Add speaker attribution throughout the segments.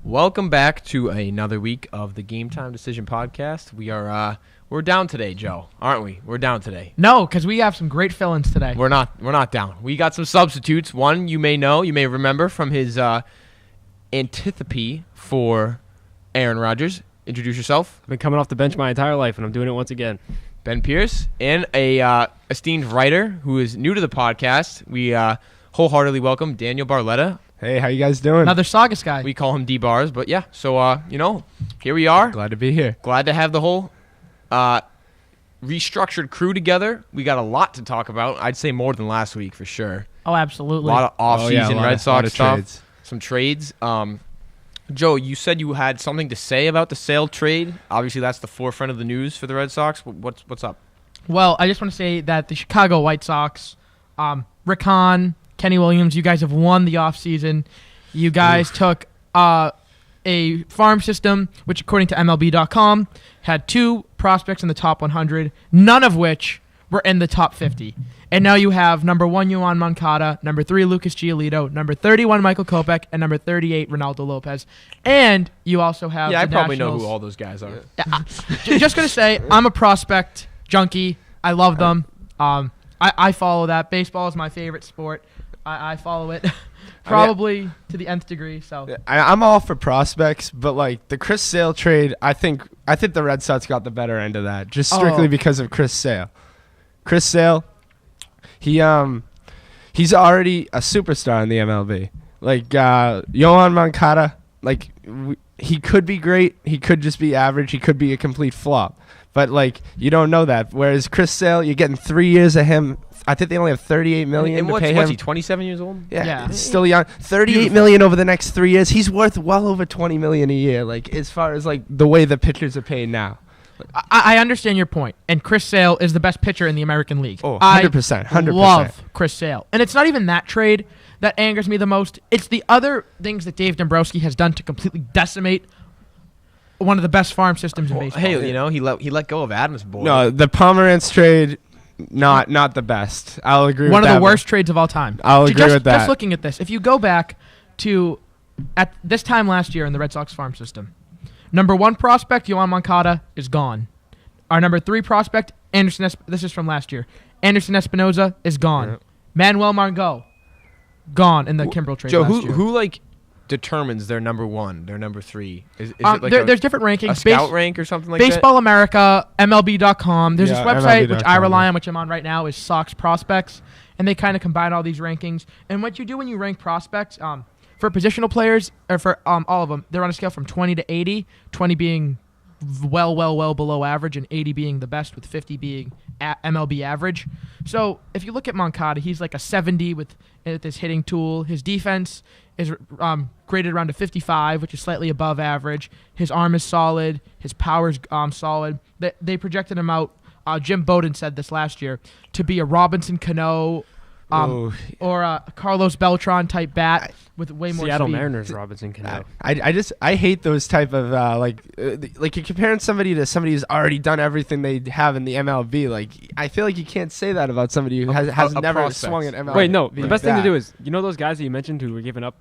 Speaker 1: Welcome back to another week of the Game Time Decision Podcast. We're down today, Joe, aren't we? We're down today.
Speaker 2: No, because we have some great fill-ins today.
Speaker 1: We're not down. We got some substitutes. One you may remember from his antipathy for Aaron Rodgers. Introduce yourself.
Speaker 3: I've been coming off the bench my entire life, and I'm doing it once again.
Speaker 1: Ben Pierce, and a esteemed writer who is new to the podcast. We wholeheartedly welcome Daniel Barletta.
Speaker 4: Hey, how you guys doing?
Speaker 2: Another Saugus guy.
Speaker 1: We call him Dbars, but yeah. So here we are.
Speaker 4: Glad to be here.
Speaker 1: Glad to have the whole restructured crew together. We got a lot to talk about. I'd say more than last week for sure.
Speaker 2: Oh, absolutely.
Speaker 1: A lot of offseason Red Sox stuff.
Speaker 4: Trades.
Speaker 1: Some trades. Joe, you said you had something to say about the Sale trade. Obviously, that's the forefront of the news for the Red Sox. What's up?
Speaker 2: Well, I just want to say that the Chicago White Sox, Rick Hahn, Kenny Williams, you guys have won the offseason. You guys took a farm system, which according to MLB.com, had 2 prospects in the top 100, none of which were in the top 50. And now you have number 1, Yoan Moncada, number 3, Lucas Giolito, number 31, Michael Kopech, and number 38, Ronaldo Lopez. And you also have
Speaker 1: I
Speaker 2: the
Speaker 1: probably
Speaker 2: Nationals.
Speaker 1: know who all those guys are.
Speaker 2: Just going to say, I'm a prospect junkie. I love them. I follow that. Baseball is my favorite sport. I follow it probably to the nth degree. So
Speaker 4: I'm all for prospects, but like the Chris Sale trade, I think the Red Sox got the better end of that, just strictly because of Chris Sale. Chris Sale, he's already a superstar in the MLB. Like Yoan Moncada, like he could be great, he could just be average, he could be a complete flop. But like you don't know that. Whereas Chris Sale, you're getting 3 years of him. I think they only have $38 million to pay him.
Speaker 1: What's he, 27 years old?
Speaker 4: Yeah. He's still young. $38 million over the next 3 years. He's worth well over $20 million a year. Like as far as like the way the pitchers are paid now.
Speaker 2: I understand your point, and Chris Sale is the best pitcher in the American League.
Speaker 4: Oh, 100%. 100%.
Speaker 2: I love Chris Sale. And it's not even that trade that angers me the most. It's the other things that Dave Dombrowski has done to completely decimate one of the best farm systems in baseball.
Speaker 1: Hey, he let go of Adams' boy.
Speaker 4: No, the Pomerantz trade, not the best. I'll agree with that.
Speaker 2: One of the worst trades of all time.
Speaker 4: I'll agree with that.
Speaker 2: Just looking at this, if you go back to at this time last year in the Red Sox farm system, number 1 prospect, Yoan Moncada, is gone. Our number 3 prospect, this is from last year, Anderson Espinoza, is gone.
Speaker 4: Yep.
Speaker 2: Manuel Margot, gone in the Kimbrel trade
Speaker 1: Joe,
Speaker 2: last year.
Speaker 1: who determines their number 1, their number 3? Is it like
Speaker 2: there's different rankings.
Speaker 1: A scout rank or something like that?
Speaker 2: Baseball America, MLB.com. There's this website
Speaker 4: MLB.com,
Speaker 2: which I rely on, which I'm on right now, is Sox Prospects, and they kind of combine all these rankings. And what you do when you rank prospects, for positional players, or for all of them, they're on a scale from 20 to 80, 20 being well below average, and 80 being the best, with 50 being MLB average. So if you look at Moncada, he's like a 70 with his hitting tool. His defense is graded around a 55, which is slightly above average. His arm is solid. His power's solid. They projected him out. Jim Bowden said this last year, to be a Robinson Cano or a Carlos Beltran type bat with way more
Speaker 3: Seattle
Speaker 2: speed.
Speaker 3: Mariners Robinson Cano.
Speaker 4: I hate those type of like you're comparing somebody to somebody who's already done everything they have in the MLB. Like I feel like you can't say that about somebody who has never
Speaker 1: prospect.
Speaker 4: swung an MLB.
Speaker 3: Wait, no. The best thing to do is, those guys that you mentioned who were given up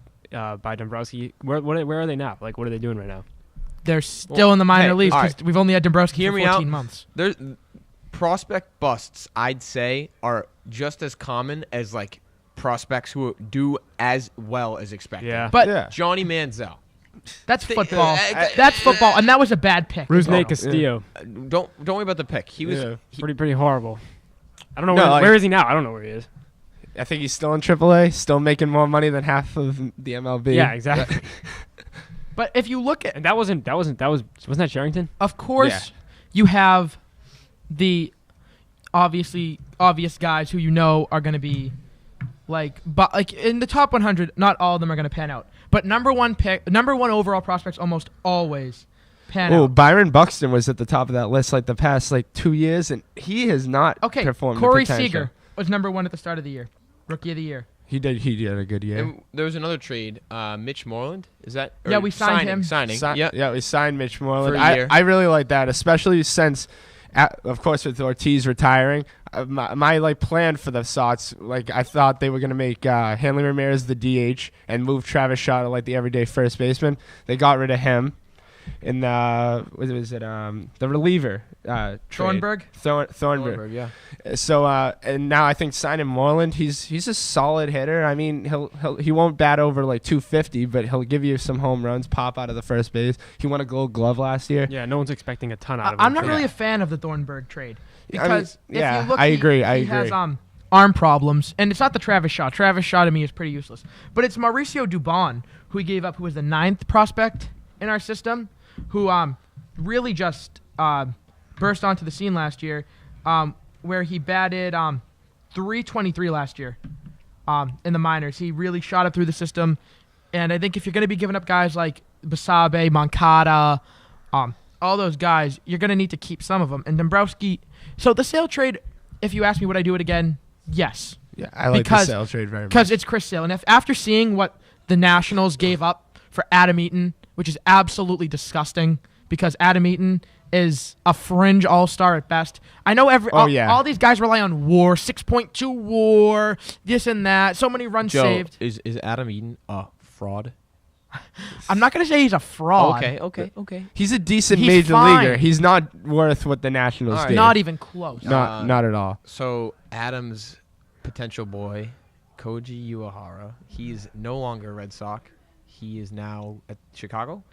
Speaker 3: by Dombrowski, where are they now? Like, what are they doing right now?
Speaker 2: They're still in the minor leagues because we've only had Dombrowski
Speaker 1: Hear
Speaker 2: for
Speaker 1: me
Speaker 2: 14
Speaker 1: out.
Speaker 2: months.
Speaker 1: There's prospect busts, I'd say, are just as common as like prospects who do as well as expected.
Speaker 3: Yeah.
Speaker 2: But
Speaker 1: Johnny Manziel.
Speaker 2: That's football. That's football, and that was a bad pick.
Speaker 3: Rusney Castillo.
Speaker 1: Don't worry about the pick. He was
Speaker 3: Pretty horrible. I don't know where is he now? I don't know where he is.
Speaker 4: I think he's still in AAA, still making more money than half of the MLB.
Speaker 3: Yeah, exactly.
Speaker 2: But if you look at,
Speaker 3: And wasn't that Sherrington?
Speaker 2: of course, you have the obvious guys who are going to be like in the top 100. Not all of them are going to pan out, but number 1 overall prospects almost always pan out.
Speaker 4: Byron Buxton was at the top of that list like the past 2 years, and he has not performed.
Speaker 2: Corey
Speaker 4: the potential.
Speaker 2: Seager was number 1 at the start of the year, rookie of the year.
Speaker 4: He did a good year.
Speaker 1: And there was another trade. Mitch Moreland, is that?
Speaker 2: Yeah, we signed him.
Speaker 1: Yeah,
Speaker 4: we signed Mitch Moreland.
Speaker 1: For a year.
Speaker 4: I really like that, especially since, of course, with Ortiz retiring, my like plan for the Sox, like I thought they were gonna make Hanley Ramirez the DH and move Travis Shaw to like the everyday first baseman. They got rid of him. In the the reliever
Speaker 2: Thornburg?
Speaker 4: Thornburg.
Speaker 1: Yeah.
Speaker 4: So and now I think signing Moreland, he's a solid hitter. I mean, he won't bat over like 250, but he'll give you some home runs, pop out of the first base. He won a Gold Glove last year.
Speaker 3: Yeah, no one's expecting a ton out of him.
Speaker 2: I'm not really a fan of the Thornburg trade because
Speaker 4: I mean, yeah,
Speaker 2: if you look,
Speaker 4: I agree.
Speaker 2: He has arm problems, and it's not the Travis Shaw. Travis Shaw to me is pretty useless, but it's Mauricio Dubon who he gave up, who was the 9th prospect in our system, who really just burst onto the scene last year, where he batted .323 last year in the minors. He really shot up through the system, and I think if you're going to be giving up guys like Basabe, Moncada, all those guys, you're going to need to keep some of them. And Dombrowski, so the Sale trade, if you ask me would I do it again, yes.
Speaker 4: Yeah, I like the Sale trade very much.
Speaker 2: Because it's Chris Sale, and if after seeing what the Nationals gave up for Adam Eaton, which is absolutely disgusting because Adam Eaton is a fringe all-star at best. I know all these guys rely on WAR, 6.2 WAR, this and that, so many runs saved.
Speaker 1: Is Adam Eaton a fraud?
Speaker 2: I'm not going to say he's a fraud.
Speaker 1: Okay.
Speaker 4: He's a decent
Speaker 2: He's
Speaker 4: major
Speaker 2: fine.
Speaker 4: leaguer. He's not worth what the Nationals did.
Speaker 2: Not even close.
Speaker 4: Not at all.
Speaker 1: So Adam's potential boy, Koji Uehara, he's no longer a Red Sox. He is now at Chicago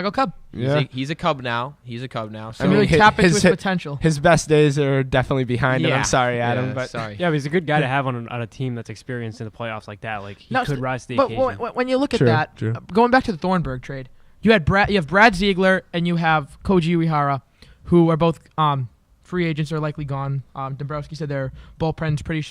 Speaker 2: Cub.
Speaker 4: Yeah.
Speaker 1: He's a Cub now. So
Speaker 2: I really tap into his potential.
Speaker 4: His best days are definitely behind him.
Speaker 1: Yeah.
Speaker 4: I'm sorry, Adam, but
Speaker 1: sorry.
Speaker 3: Yeah, but he's a good guy to have on a team that's experienced in the playoffs like that. Like he could rise to the occasion.
Speaker 2: But when you look at that, going back to the Thornburg trade, you have Brad Ziegler and you have Koji Uehara, who are both free agents or likely gone. Dombrowski said their bullpen's pretty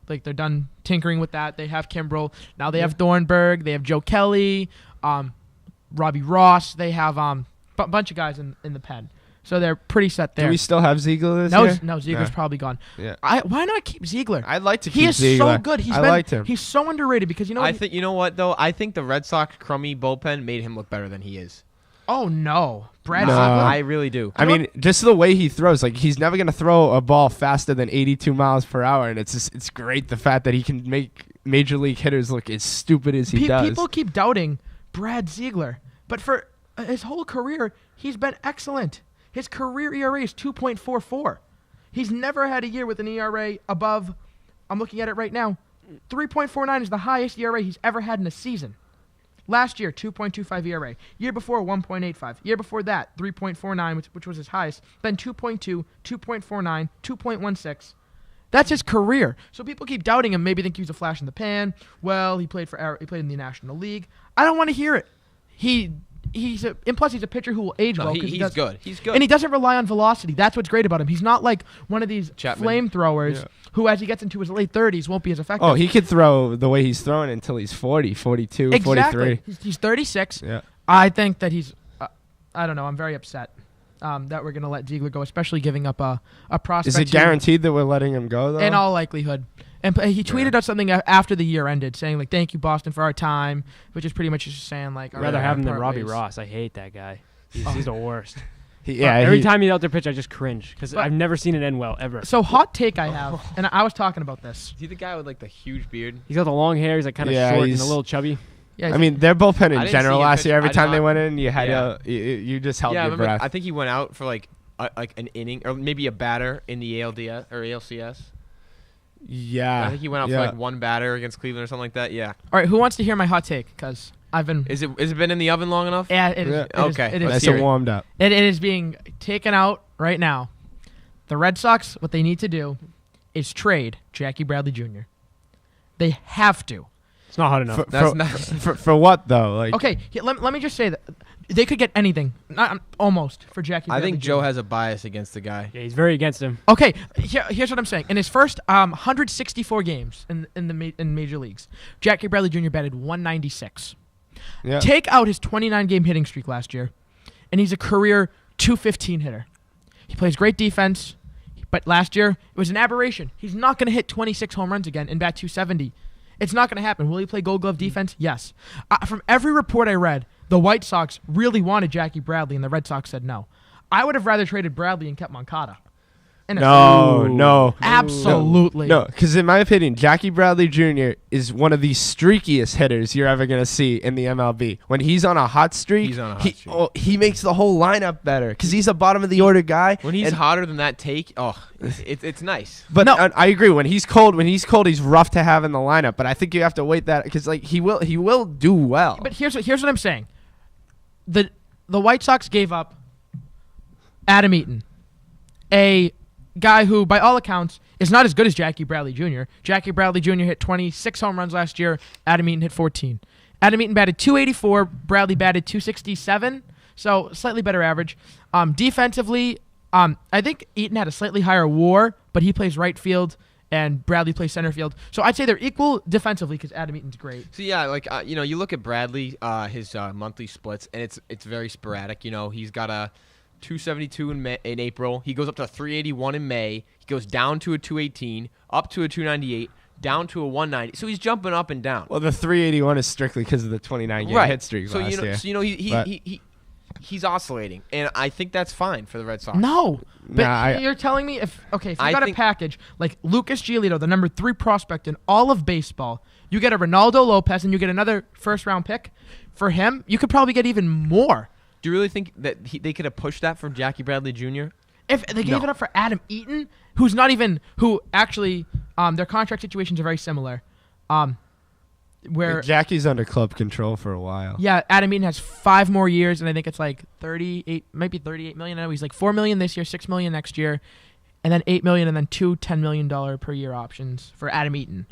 Speaker 2: like they're done tinkering with that. They have Kimbrel. Now they have Thornburg. They have Joe Kelly, Robbie Ross. They have a bunch of guys in the pen. So they're pretty set there.
Speaker 4: Do we still have Ziegler this year?
Speaker 2: No, Ziegler's probably gone.
Speaker 4: Yeah.
Speaker 2: Why not keep Ziegler?
Speaker 4: I'd like to keep
Speaker 2: He is
Speaker 4: Ziegler.
Speaker 2: so good.
Speaker 4: I liked him.
Speaker 2: He's so underrated because
Speaker 1: I think you know what though. I think the Red Sox crummy bullpen made him look better than he is.
Speaker 2: Oh no, Brad
Speaker 4: No.
Speaker 2: Ziegler.
Speaker 1: I really do.
Speaker 4: I mean, just the way he throws, like he's never gonna throw a ball faster than 82 miles per hour, and it's great the fact that he can make major league hitters look as stupid as he does.
Speaker 2: People keep doubting Brad Ziegler, but for his whole career, he's been excellent. His career ERA is 2.44. He's never had a year with an ERA above. I'm looking at it right now. 3.49 is the highest ERA he's ever had in a season. Last year, 2.25 ERA. Year before, 1.85. Year before that, 3.49, which was his highest. Then 2.2, 2.49, 2.16. That's his career. So people keep doubting him, maybe think he's a flash in the pan. Well, he played in the National League. I don't want to hear it. And plus he's a pitcher who will age well.
Speaker 1: He's good. He's good.
Speaker 2: And he doesn't rely on velocity. That's what's great about him. He's not like one of these flamethrowers who, as he gets into his late 30s, won't be as effective.
Speaker 4: Oh, he could throw the way he's throwing until he's 40, 42,
Speaker 2: exactly.
Speaker 4: 43.
Speaker 2: He's 36.
Speaker 4: Yeah.
Speaker 2: I think that he's I don't know. I'm very upset that we're going to let Ziegler go, especially giving up a prospect.
Speaker 4: Is it guaranteed that we're letting him go, though?
Speaker 2: In all likelihood. And he tweeted out something after the year ended saying, like, thank you, Boston, for our time, which is pretty much just saying, like,
Speaker 3: I'd rather have him than Robbie
Speaker 2: ways.
Speaker 3: Ross. I hate that guy. He's the worst.
Speaker 4: Every
Speaker 3: time he's out there pitch, I just cringe because I've never seen it end well, ever.
Speaker 2: So, hot take I have, and I was talking about this.
Speaker 1: Is he the guy with, like, the huge beard?
Speaker 3: He's got the long hair. He's, like, kind of short and a little chubby.
Speaker 2: Yeah,
Speaker 4: I mean, their bullpen in
Speaker 1: didn't
Speaker 4: general
Speaker 1: see him
Speaker 4: last
Speaker 1: pitch.
Speaker 4: year, every
Speaker 1: I
Speaker 4: time
Speaker 1: did
Speaker 4: they
Speaker 1: not-
Speaker 4: went in, you had you just held your breath.
Speaker 1: I think he went out for, like an inning or maybe a batter in the ALDS or ALCS.
Speaker 4: Yeah.
Speaker 1: I think he went out for, like, one batter against Cleveland or something like that. Yeah.
Speaker 2: All right, who wants to hear my hot take? Because I've been...
Speaker 1: Is it been in the oven long enough?
Speaker 2: Yeah, it is.
Speaker 4: Yeah.
Speaker 1: Okay.
Speaker 2: It is.
Speaker 4: Nice
Speaker 1: hear
Speaker 4: and
Speaker 1: it.
Speaker 4: warmed up.
Speaker 2: It is being taken out right now. The Red Sox, what they need to do is trade Jackie Bradley Jr. They have to.
Speaker 3: It's not hot enough.
Speaker 4: For what, though? Like,
Speaker 2: Okay, let me just say that they could get anything, almost, for Jackie
Speaker 1: I
Speaker 2: Bradley
Speaker 1: think
Speaker 2: Jr.
Speaker 1: Joe has a bias against the guy.
Speaker 3: Yeah, he's very against him.
Speaker 2: Okay, here's what I'm saying. In his first 164 games in major leagues, Jackie Bradley Jr. batted 196.
Speaker 4: yeah.
Speaker 2: Take out his 29-game hitting streak last year, and he's a career 215 hitter. He plays great defense, but last year it was an aberration. He's not going to hit 26 home runs again and bat 270. It's not going to happen. Will he play Gold Glove defense? Yes. From every report I read, the White Sox really wanted Jackie Bradley, and the Red Sox said no. I would have rather traded Bradley and kept Moncada. in a
Speaker 4: No.
Speaker 2: Absolutely.
Speaker 4: No, because in my opinion, Jackie Bradley Jr. is one of the streakiest hitters you're ever going to see in the MLB. When he's on a hot streak, he makes the whole lineup better because he's a bottom of the order guy.
Speaker 1: When he's hotter than that take, it's nice.
Speaker 4: But I agree. When he's cold, he's rough to have in the lineup. But I think you have to wait that because like he will do well.
Speaker 2: But here's what I'm saying. The White Sox gave up Adam Eaton, a guy who, by all accounts, is not as good as Jackie Bradley Jr. Jackie Bradley Jr. hit 26 home runs last year. Adam Eaton hit 14. Adam Eaton batted .284. Bradley batted .267, so slightly better average. Defensively, I think Eaton had a slightly higher WAR, but he plays right field, and Bradley plays center field. So I'd say they're equal defensively because Adam Eaton's great.
Speaker 1: So yeah, like you look at Bradley, his monthly splits, and it's very sporadic. He's got a 272 in April. He goes up to a 381 in May. He goes down to a 218, up to a 298, down to a 190. So he's jumping up and down.
Speaker 4: Well, the 381 is strictly because of the 29-game hit streak last year.
Speaker 1: So he's oscillating, and I think that's fine for the Red Sox.
Speaker 2: No, but you're telling me if you got a package like Lucas Giolito, the number 3 prospect in all of baseball, you get a Ronaldo Lopez, and you get another first-round pick for him, you could probably get even more.
Speaker 1: Do you really think that they could have pushed that from Jackie Bradley Jr.?
Speaker 2: If they gave it up for Adam Eaton, who actually their contract situations are very similar. Where
Speaker 4: Jackie's under club control for a while.
Speaker 2: Yeah, Adam Eaton has 5 more years, and I think it's like 38 million. He's like $4 million this year, $6 million next year, and then $8 million, and then 2 $10 million per year options for Adam Eaton.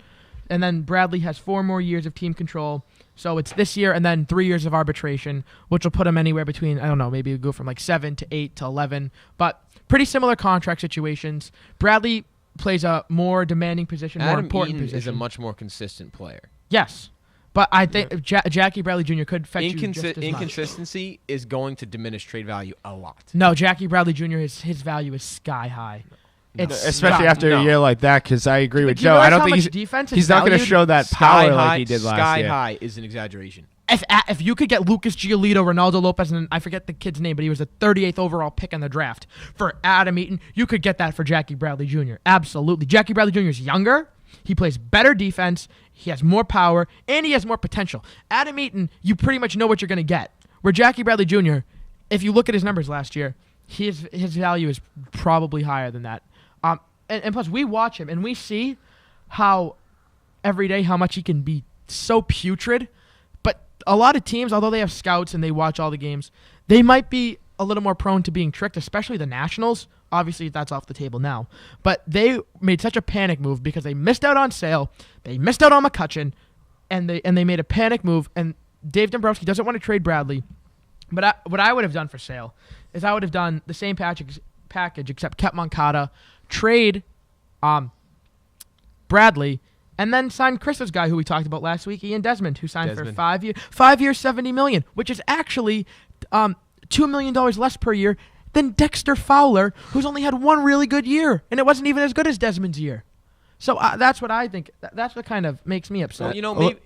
Speaker 2: And then Bradley has 4 more years of team control. So it's this year and then 3 years of arbitration, which will put him anywhere between, I don't know, maybe go from like 7 to 8 to 11. But pretty similar contract situations. Bradley plays a more demanding position, more important position.
Speaker 1: Is a much more consistent player.
Speaker 2: Yes. But I think Jackie Bradley Jr. could fetch you just as much.
Speaker 1: Inconsistency is going to diminish trade value a lot.
Speaker 2: No, Jackie Bradley Jr., his value is sky high.
Speaker 4: Especially after a year like that, because I agree with Joe. I don't think he's not going to show that power like he did last year.
Speaker 1: Sky high is an exaggeration.
Speaker 2: If you could get Lucas Giolito, Ronaldo Lopez, and I forget the kid's name, but he was the 38th overall pick in the draft for Adam Eaton, you could get that for Jackie Bradley Jr. Absolutely. Jackie Bradley Jr. is younger. He plays better defense. He has more power, and he has more potential. Adam Eaton, you pretty much know what you're going to get. Where Jackie Bradley Jr., if you look at his numbers last year, his value is probably higher than that. And plus, we watch him, and we see how every day how much he can be so putrid. But a lot of teams, although they have scouts and they watch all the games, they might be a little more prone to being tricked, especially the Nationals. Obviously, that's off the table now. But they made such a panic move because they missed out on Sale, they missed out on McCutchen, and they made a panic move. And Dave Dombrowski doesn't want to trade Bradley. But what I would have done for Sale is I would have done the same package except kept Moncada, trade Bradley, and then sign Chris's guy who we talked about last week, Ian Desmond, who signed for 5 years, $70 million, which is actually $2 million less per year than Dexter Fowler, who's only had 1 really good year, and it wasn't even as good as Desmond's year. So that's what I think. That's what kind of makes me upset.
Speaker 1: Well, maybe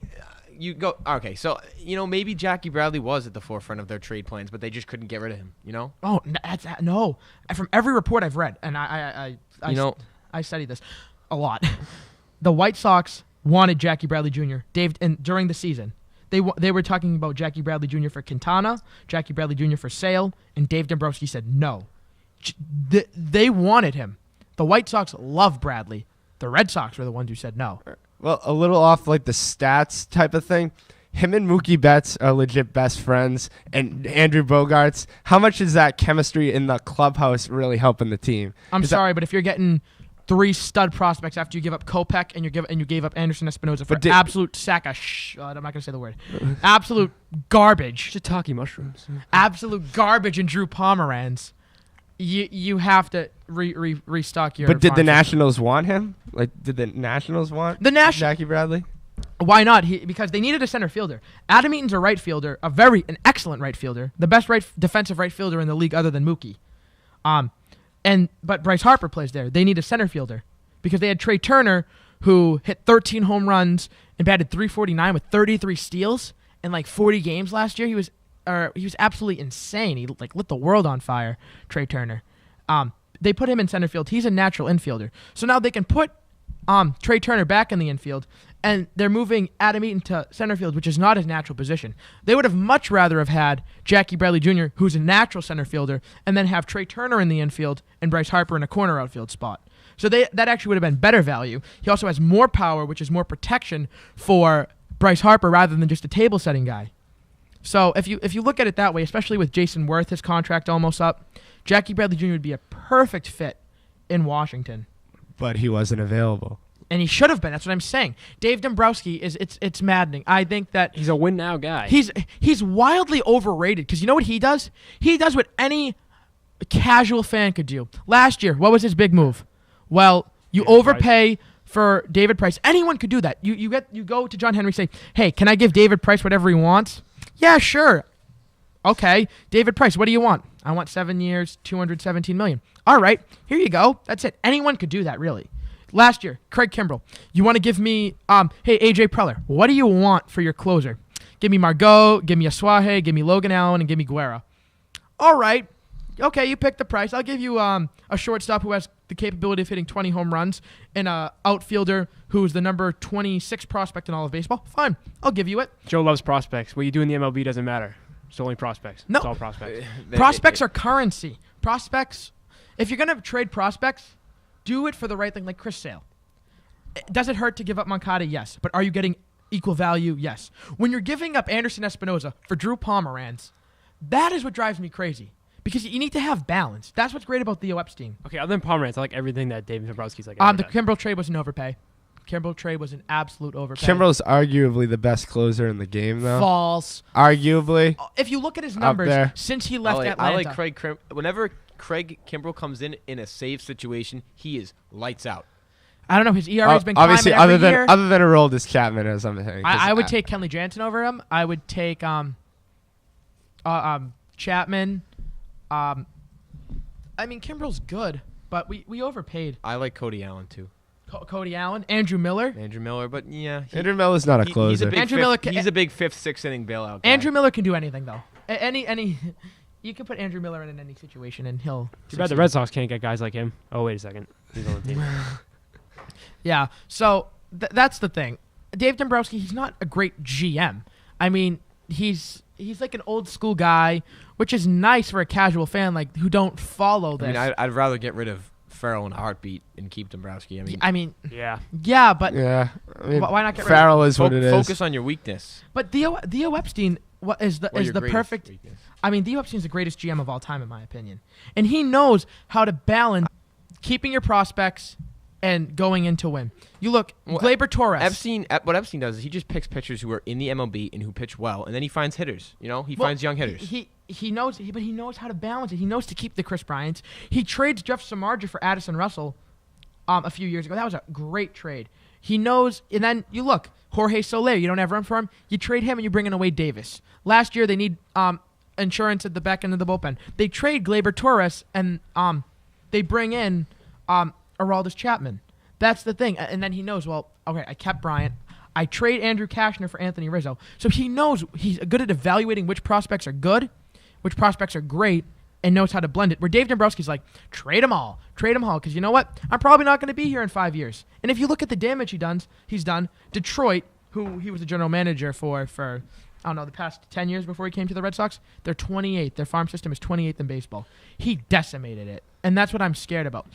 Speaker 1: you go okay. So maybe Jackie Bradley was at the forefront of their trade plans, but they just couldn't get rid of him.
Speaker 2: Oh, no. From every report I've read, and I studied this a lot. The White Sox wanted Jackie Bradley Jr. During the season. They were talking about Jackie Bradley Jr. for Quintana, Jackie Bradley Jr. for Sale, and Dave Dombrowski said no. They wanted him. The White Sox love Bradley. The Red Sox were the ones who said no.
Speaker 4: Well, a little off like the stats type of thing. Him and Mookie Betts are legit best friends, and Andrew Bogarts. How much is that chemistry in the clubhouse really helping the team?
Speaker 2: I'm sorry, but if you're getting 3 stud prospects after you give up Kopech and you gave up Anderson Espinosa for absolute sack of I'm not gonna say the word. Absolute garbage.
Speaker 3: Shiitake mushrooms.
Speaker 2: Absolute garbage and Drew Pomeranz. You have to restock your.
Speaker 4: But did the Nationals want him? Like, did the Nationals want Jackie Bradley?
Speaker 2: Why not? Because they needed a center fielder. Adam Eaton's a right fielder, an excellent right fielder, the best defensive right fielder in the league other than Mookie. But Bryce Harper plays there. They need a center fielder because they had Trey Turner, who hit 13 home runs and batted .349 with 33 steals in like 40 games last year. He was absolutely insane. He lit the world on fire, Trey Turner. They put him in center field. He's a natural infielder. So now they can put Trey Turner back in the infield, and they're moving Adam Eaton to center field, which is not his natural position. They would have much rather have had Jackie Bradley Jr., who's a natural center fielder, and then have Trey Turner in the infield and Bryce Harper in a corner outfield spot. So that actually would have been better value. He also has more power, which is more protection for Bryce Harper rather than just a table-setting guy. So if you look at it that way, especially with Jason Worth, his contract almost up, Jackie Bradley Jr. would be a perfect fit in Washington.
Speaker 4: But he wasn't available.
Speaker 2: And he should have been. That's what I'm saying. Dave Dombrowski it's maddening. I think that
Speaker 3: He's a win now guy.
Speaker 2: he's wildly overrated because you know what he does? He does what any casual fan could do. Last year, what was his big move? Well, you
Speaker 3: David
Speaker 2: overpay for David Price. Anyone could do that. You go to John Henry, say, "Hey, can I give David Price whatever he wants?" Yeah, sure. Okay, David Price, what do you want? I want 7 years, $217 million. All right, here you go. That's it. Anyone could do that, really. Last year, Craig Kimbrell. You want to give me, hey, AJ Preller, what do you want for your closer? Give me Margot, give me Asuaje, give me Logan Allen, and give me Guerra. All right. Okay, you pick the price. I'll give you a shortstop who has the capability of hitting 20 home runs and an outfielder who is the number 26 prospect in all of baseball. Fine, I'll give you it.
Speaker 3: Joe loves prospects. What you do in the MLB doesn't matter. It's only prospects.
Speaker 2: No.
Speaker 3: It's all prospects.
Speaker 2: Prospects are currency. Prospects, if you're going to trade prospects, do it for the right thing, like Chris Sale. Does it hurt to give up Moncada? Yes. But are you getting equal value? Yes. When you're giving up Anderson Espinoza for Drew Pomeranz, that is what drives me crazy. Because you need to have balance. That's what's great about Theo Epstein.
Speaker 3: Okay, other than Pomeranz, I like everything that David Dombrowski's like.
Speaker 2: The Kimbrell trade was an overpay. Kimbrell trade was an absolute overpay.
Speaker 4: Kimbrell's arguably the best closer in the game, though.
Speaker 2: False.
Speaker 4: Arguably.
Speaker 2: If you look at his
Speaker 4: Up
Speaker 2: numbers
Speaker 4: there.
Speaker 2: since he left Atlanta.
Speaker 1: I like Craig. Whenever Craig Kimbrell comes in a save situation, he is lights out.
Speaker 2: I don't know. His ERA has been
Speaker 4: obviously
Speaker 2: climbing every year.
Speaker 4: other than Aroldis Chapman or something.
Speaker 2: I would take Kenley Jansen over him. I would take Chapman. I mean, Kimbrell's good, but we overpaid.
Speaker 1: I like Cody Allen too.
Speaker 2: Cody Allen, Andrew Miller.
Speaker 1: But yeah,
Speaker 4: Andrew Miller's not a closer.
Speaker 1: He's a big fifth, sixth inning bailout guy.
Speaker 2: Andrew Miller can do anything though. Any you can put Andrew Miller in any situation and he'll.
Speaker 3: Too bad the Red Sox can't get guys like him. Oh wait a second, he's on the team.
Speaker 2: Yeah, so that's the thing. Dave Dombrowski, he's not a great GM. I mean, he's like an old school guy, which is nice for a casual fan like who don't follow this.
Speaker 1: I mean, I'd rather get rid of Farrell in a heartbeat and keep Dombrowski.
Speaker 3: Yeah.
Speaker 2: Yeah, but
Speaker 4: Yeah. I mean,
Speaker 2: why not get
Speaker 4: Farrell is what it is.
Speaker 1: Focus on your weakness.
Speaker 2: But Theo Epstein is the perfect.
Speaker 1: Weakness.
Speaker 2: I mean, Theo Epstein's the greatest GM of all time, in my opinion, and he knows how to balance keeping your prospects and going in to win. You look, Gleyber Torres.
Speaker 1: What Epstein does is he just picks pitchers who are in the MLB and who pitch well, and then he finds hitters. He finds young hitters.
Speaker 2: He knows, but he knows how to balance it. He knows to keep the Chris Bryants. He trades Jeff Samardzija for Addison Russell a few years ago. That was a great trade. He knows, and then you look, Jorge Soler, you don't have room for him. You trade him and you bring in Wade Davis. Last year they need insurance at the back end of the bullpen. They trade Gleyber Torres and they bring in Aroldis Chapman. That's the thing. And then he knows, well, okay, I kept Bryant. I trade Andrew Kashner for Anthony Rizzo. So he knows he's good at evaluating which prospects are good, which prospects are great, and knows how to blend it. Where Dave Dombrowski's like, trade them all, because you know what? I'm probably not going to be here in 5 years. And if you look at the damage he's done, Detroit, who he was the general manager for I don't know, the past 10 years before he came to the Red Sox, they're 28th. Their farm system is 28th in baseball. He decimated it, and that's what I'm scared about.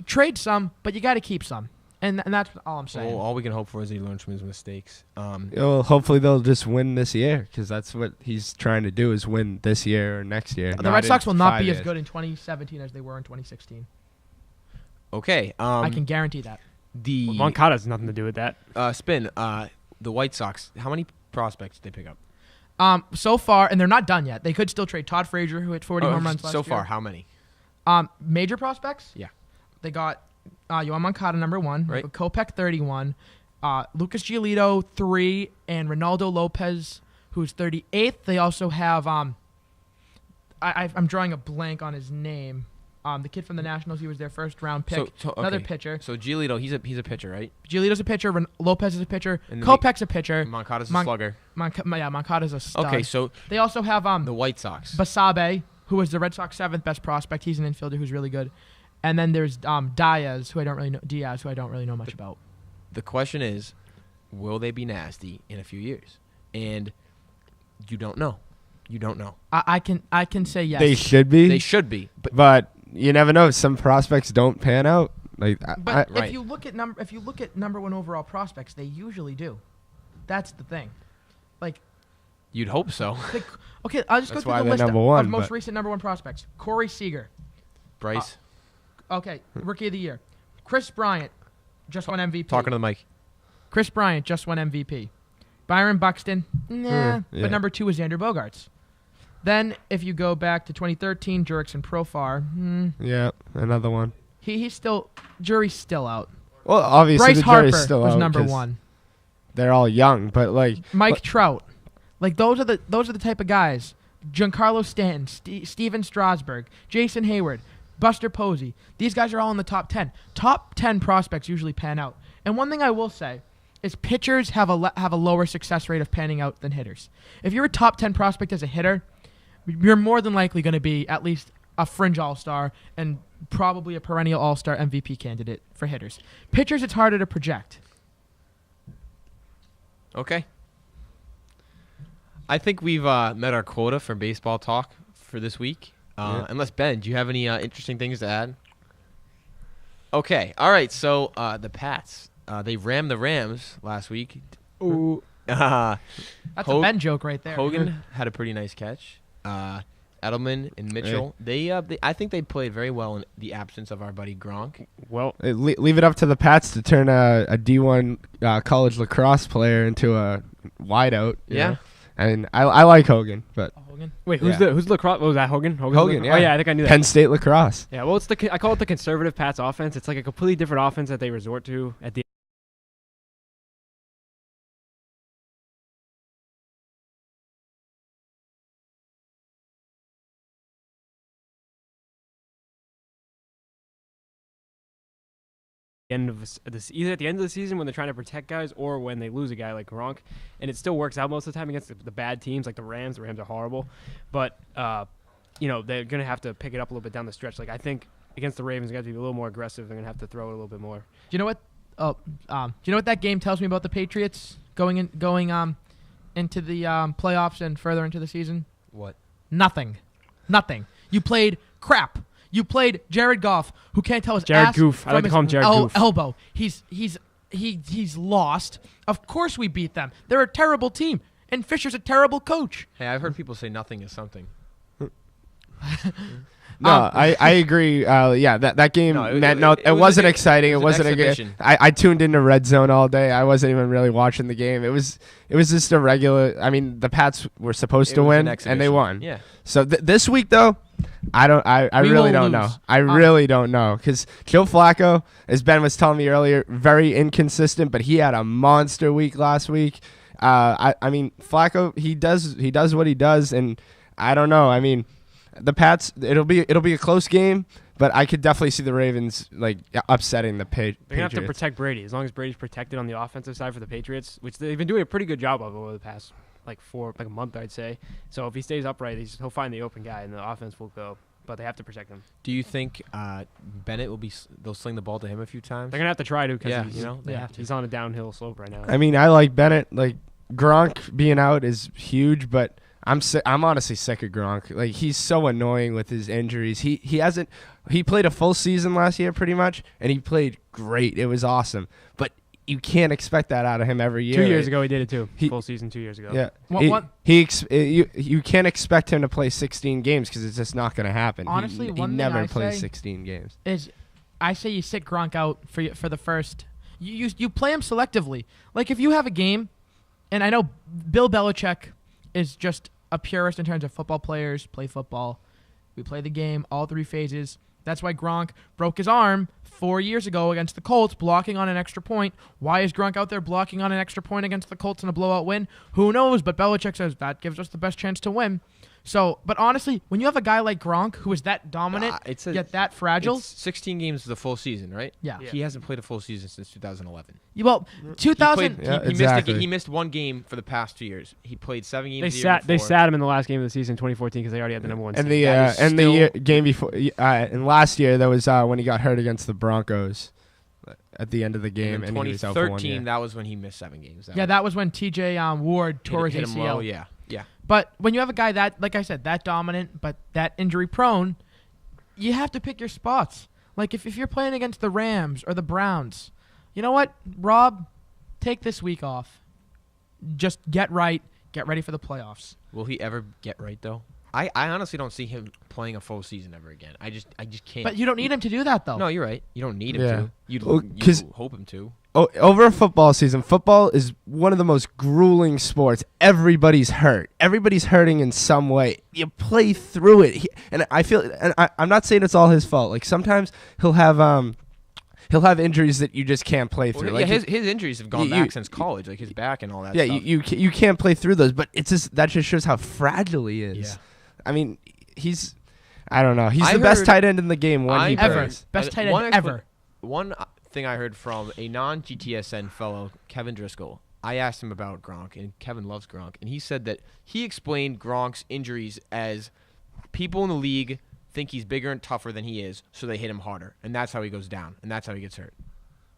Speaker 2: Trade some, but you got to keep some. And that's all I'm saying.
Speaker 1: Well, all we can hope for is he learns from his mistakes.
Speaker 4: Well, hopefully they'll just win this year because that's what he's trying to do is win this year or next year.
Speaker 2: The Red Sox will not be as good in 2017 as they were in 2016.
Speaker 1: Okay.
Speaker 2: I can guarantee that.
Speaker 3: Moncada has nothing to do with that.
Speaker 1: The White Sox, how many prospects did they pick up?
Speaker 2: So far, and they're not done yet. They could still trade Todd Frazier, who hit 40 home runs last year.
Speaker 1: So far, how many?
Speaker 2: Major prospects?
Speaker 1: Yeah.
Speaker 2: They got Yoan Moncada, number 1.
Speaker 1: Right.
Speaker 2: Kopech, 31. Lucas Giolito, 3. And Ronaldo Lopez, who's 38th. They also have, I'm drawing a blank on his name. The kid from the Nationals, he was their first-round pick. Another pitcher.
Speaker 1: So Giolito, he's a pitcher, right?
Speaker 2: Giolito's a pitcher. Lopez is a pitcher. Kopech's a pitcher.
Speaker 1: Moncada's a slugger.
Speaker 2: Moncada's a stud.
Speaker 1: Okay, so
Speaker 2: they also have
Speaker 1: the White Sox.
Speaker 2: Basabe, who was the Red Sox 7th best prospect. He's an infielder who's really good. And then there's Diaz, who I don't really know much about.
Speaker 1: The question is, will they be nasty in a few years? And you don't know. You don't know.
Speaker 2: I can say yes.
Speaker 4: They should be.
Speaker 1: They should be.
Speaker 4: But you never know. Some prospects don't pan out. Like,
Speaker 2: But
Speaker 1: right.
Speaker 2: if you look at number one overall prospects, they usually do. That's the thing. Like,
Speaker 1: You'd hope so.
Speaker 2: okay, I'll just
Speaker 4: That's
Speaker 2: go
Speaker 4: why
Speaker 2: through the
Speaker 4: they're
Speaker 2: list
Speaker 4: number
Speaker 2: of
Speaker 4: one,
Speaker 2: most
Speaker 4: but-
Speaker 2: recent number one prospects. Corey Seager.
Speaker 1: Bryce,
Speaker 2: Okay, Rookie of the Year. Chris Bryant just won MVP.
Speaker 1: talking to the mic.
Speaker 2: Chris Bryant just won MVP. Byron Buxton,
Speaker 4: yeah.
Speaker 2: but number 2 is Xander Bogaerts. Then, if you go back to 2013, Jurickson Profar,
Speaker 4: Yeah, another one.
Speaker 2: he's still, jury's still out.
Speaker 4: Well, obviously
Speaker 2: Bryce
Speaker 4: the
Speaker 2: Harper
Speaker 4: jury's still
Speaker 2: was
Speaker 4: out
Speaker 2: number
Speaker 4: 'cause
Speaker 2: 1.
Speaker 4: They're all young, but like
Speaker 2: Mike Trout, like those are the type of guys. Giancarlo Stanton, Steven Strasburg, Jason Hayward, Buster Posey. These guys are all in the top 10. Top 10 prospects usually pan out. And one thing I will say is pitchers have a lower success rate of panning out than hitters. If you're a top 10 prospect as a hitter, you're more than likely going to be at least a fringe all-star and probably a perennial all-star MVP candidate for hitters. Pitchers, it's harder to project.
Speaker 1: Okay. I think we've met our quota for baseball talk for this week.
Speaker 4: Yeah.
Speaker 1: Unless, Ben, do you have any interesting things to add? Okay. All right. So the Pats, they rammed the Rams last week.
Speaker 4: ooh,
Speaker 2: That's a Ben joke right there.
Speaker 1: Hogan had a pretty nice catch. Edelman and Mitchell, they I think they played very well in the absence of our buddy Gronk.
Speaker 3: Well,
Speaker 4: leave it up to the Pats to turn a D1 college lacrosse player into a wideout. you
Speaker 1: Yeah.
Speaker 4: know? And I like Hogan, but
Speaker 2: Hogan.
Speaker 3: wait, who's
Speaker 4: Yeah.
Speaker 3: the lacrosse? What was that? Hogan?
Speaker 4: Hogan, yeah.
Speaker 3: Oh yeah, I think I knew that.
Speaker 4: Penn State lacrosse.
Speaker 3: Yeah, well, I call it the conservative Pats offense. It's like a completely different offense that they resort to at the end of this, either at the end of the season when they're trying to protect guys or when they lose a guy like Gronk, and it still works out most of the time against the bad teams like the Rams. The Rams are horrible, but they're gonna have to pick it up a little bit down the stretch. Like I think against the Ravens, they got to be a little more aggressive. They're gonna have to throw it a little bit more.
Speaker 2: Do you know what? Do you know what that game tells me about the Patriots going into the playoffs and further into the season?
Speaker 1: What?
Speaker 2: Nothing. You played crap. You played Jared Goff, who can't tell his
Speaker 3: Jared
Speaker 2: ass
Speaker 3: Goof. I
Speaker 2: from
Speaker 3: like to
Speaker 2: his
Speaker 3: call him Jared Goof.
Speaker 2: elbow. He's lost. Of course we beat them. They're a terrible team, and Fisher's a terrible coach.
Speaker 1: Hey, I've heard people say nothing is something.
Speaker 4: No, I agree. That game it wasn't exciting. It
Speaker 1: an
Speaker 4: wasn't a
Speaker 1: exhibition.
Speaker 4: game. I tuned into Red Zone all day. I wasn't even really watching the game. It was just a regular. I mean, the Pats were supposed to
Speaker 1: It was
Speaker 4: win,
Speaker 1: an
Speaker 4: and they
Speaker 1: exhibition.
Speaker 4: won.
Speaker 1: Yeah.
Speaker 4: So this week though, I
Speaker 2: We
Speaker 4: really
Speaker 2: will
Speaker 4: don't know.
Speaker 2: lose.
Speaker 4: I really don't know because Joe Flacco, as Ben was telling me earlier, very inconsistent. But he had a monster week last week. I mean, Flacco, he does what he does, and I don't know. I mean, the Pats, it'll be a close game, but I could definitely see the Ravens like upsetting the Patriots.
Speaker 3: They're gonna have to protect Brady. As long as Brady's protected on the offensive side for the Patriots, which they've been doing a pretty good job of over the past a month, I'd say. So if he stays upright, he'll find the open guy, and the offense will go. But they have to protect him.
Speaker 1: Do you think Bennett will they'll sling the ball to him a few times?
Speaker 3: They're gonna have to try to because
Speaker 1: they have to.
Speaker 3: he's on a downhill slope right now.
Speaker 4: I mean, I like Bennett. Like Gronk being out is huge, but I'm honestly sick of Gronk. Like he's so annoying with his injuries. He played a full season last year pretty much, and he played great. It was awesome, but you can't expect that out of him every year.
Speaker 3: 2 years ago, he did it too.
Speaker 4: He-
Speaker 3: Full season 2 years ago.
Speaker 4: Yeah, you can't expect him to play 16 games because it's just not going to happen.
Speaker 2: Honestly,
Speaker 4: he
Speaker 2: one thing
Speaker 4: never
Speaker 2: I
Speaker 4: plays
Speaker 2: say
Speaker 4: 16 games.
Speaker 2: Is I say you sit Gronk out for the first. You play him selectively. Like if you have a game, and I know Bill Belichick is just a purist in terms of football players play football. We play the game, all 3 phases. That's why Gronk broke his arm 4 years ago against the Colts, blocking on an extra point. Why is Gronk out there blocking on an extra point against the Colts in a blowout win? Who knows? But Belichick says that gives us the best chance to win. So, but honestly, when you have a guy like Gronk who is that dominant yet that fragile,
Speaker 1: It's 16 games is the full season, right?
Speaker 2: yeah.
Speaker 1: He hasn't played a full season since 2011.
Speaker 2: Well, 2000.
Speaker 1: He missed one game for the past 2 years. He played 7 games.
Speaker 3: They sat him in the last game of the season, 2014, because they already had the number one.
Speaker 4: And
Speaker 3: seed.
Speaker 4: the game before, and last year that was when he got hurt against the Broncos at the end of the game,
Speaker 1: in
Speaker 4: and he was out for 1 year.
Speaker 1: 2013, that was when he missed 7 games.
Speaker 2: That was when T.J. Ward tore his
Speaker 1: hit him
Speaker 2: ACL.
Speaker 1: low, yeah.
Speaker 2: But when you have a guy that, like I said, that dominant but that injury prone, you have to pick your spots. Like if you're playing against the Rams or the Browns, you know what, Rob, take this week off. Just get ready for the playoffs.
Speaker 1: Will he ever get right though? I honestly don't see him playing a full season ever again. I just can't.
Speaker 2: But you don't need him to do that though.
Speaker 1: No, you're right. You don't need him to. You'd hope him to.
Speaker 4: Over a football season, football is one of the most grueling sports. Everybody's hurt. Everybody's hurting in some way. You play through it, and I feel. And I'm not saying it's all his fault. Like sometimes he'll have injuries that you just can't play through.
Speaker 1: Well,
Speaker 4: like
Speaker 1: his injuries have gone back since college, like his back and all that.
Speaker 4: Yeah,
Speaker 1: stuff.
Speaker 4: you can't play through those. But it's just that just shows how fragile he is.
Speaker 1: Yeah.
Speaker 4: I mean, I don't know. He's the best tight end in the game when he plays.
Speaker 2: Best tight end ever.
Speaker 1: One thing I heard from a non-GTSN fellow, Kevin Driscoll, I asked him about Gronk, and Kevin loves Gronk, and he said that he explained Gronk's injuries as people in the league think he's bigger and tougher than he is, so they hit him harder, and that's how he goes down, and that's how he gets hurt.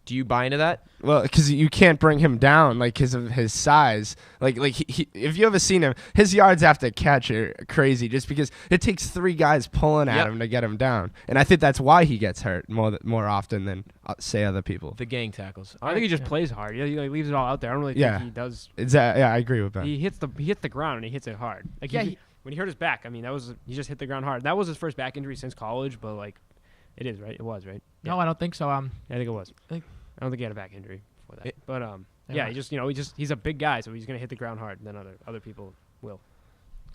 Speaker 1: Do you buy into that?
Speaker 4: Well, because you can't bring him down, like, because of his size. Like he, if you ever seen him, his yards after catch are crazy just because it takes 3 guys pulling at him to get him down. And I think that's why he gets hurt more often than, say, other people.
Speaker 1: The gang tackles.
Speaker 3: I think he just plays hard. He like, leaves it all out there. I don't really think he does.
Speaker 4: I agree with that.
Speaker 3: He hits the ground, and he hits it hard. Like when he hurt his back, I mean, he just hit the ground hard. That was his first back injury since college, but, like, it is, right? It was, right?
Speaker 2: No, I don't think so.
Speaker 3: I think it was. I don't think he had a back injury before that. But he's a big guy, so he's gonna hit the ground hard, and then other people will.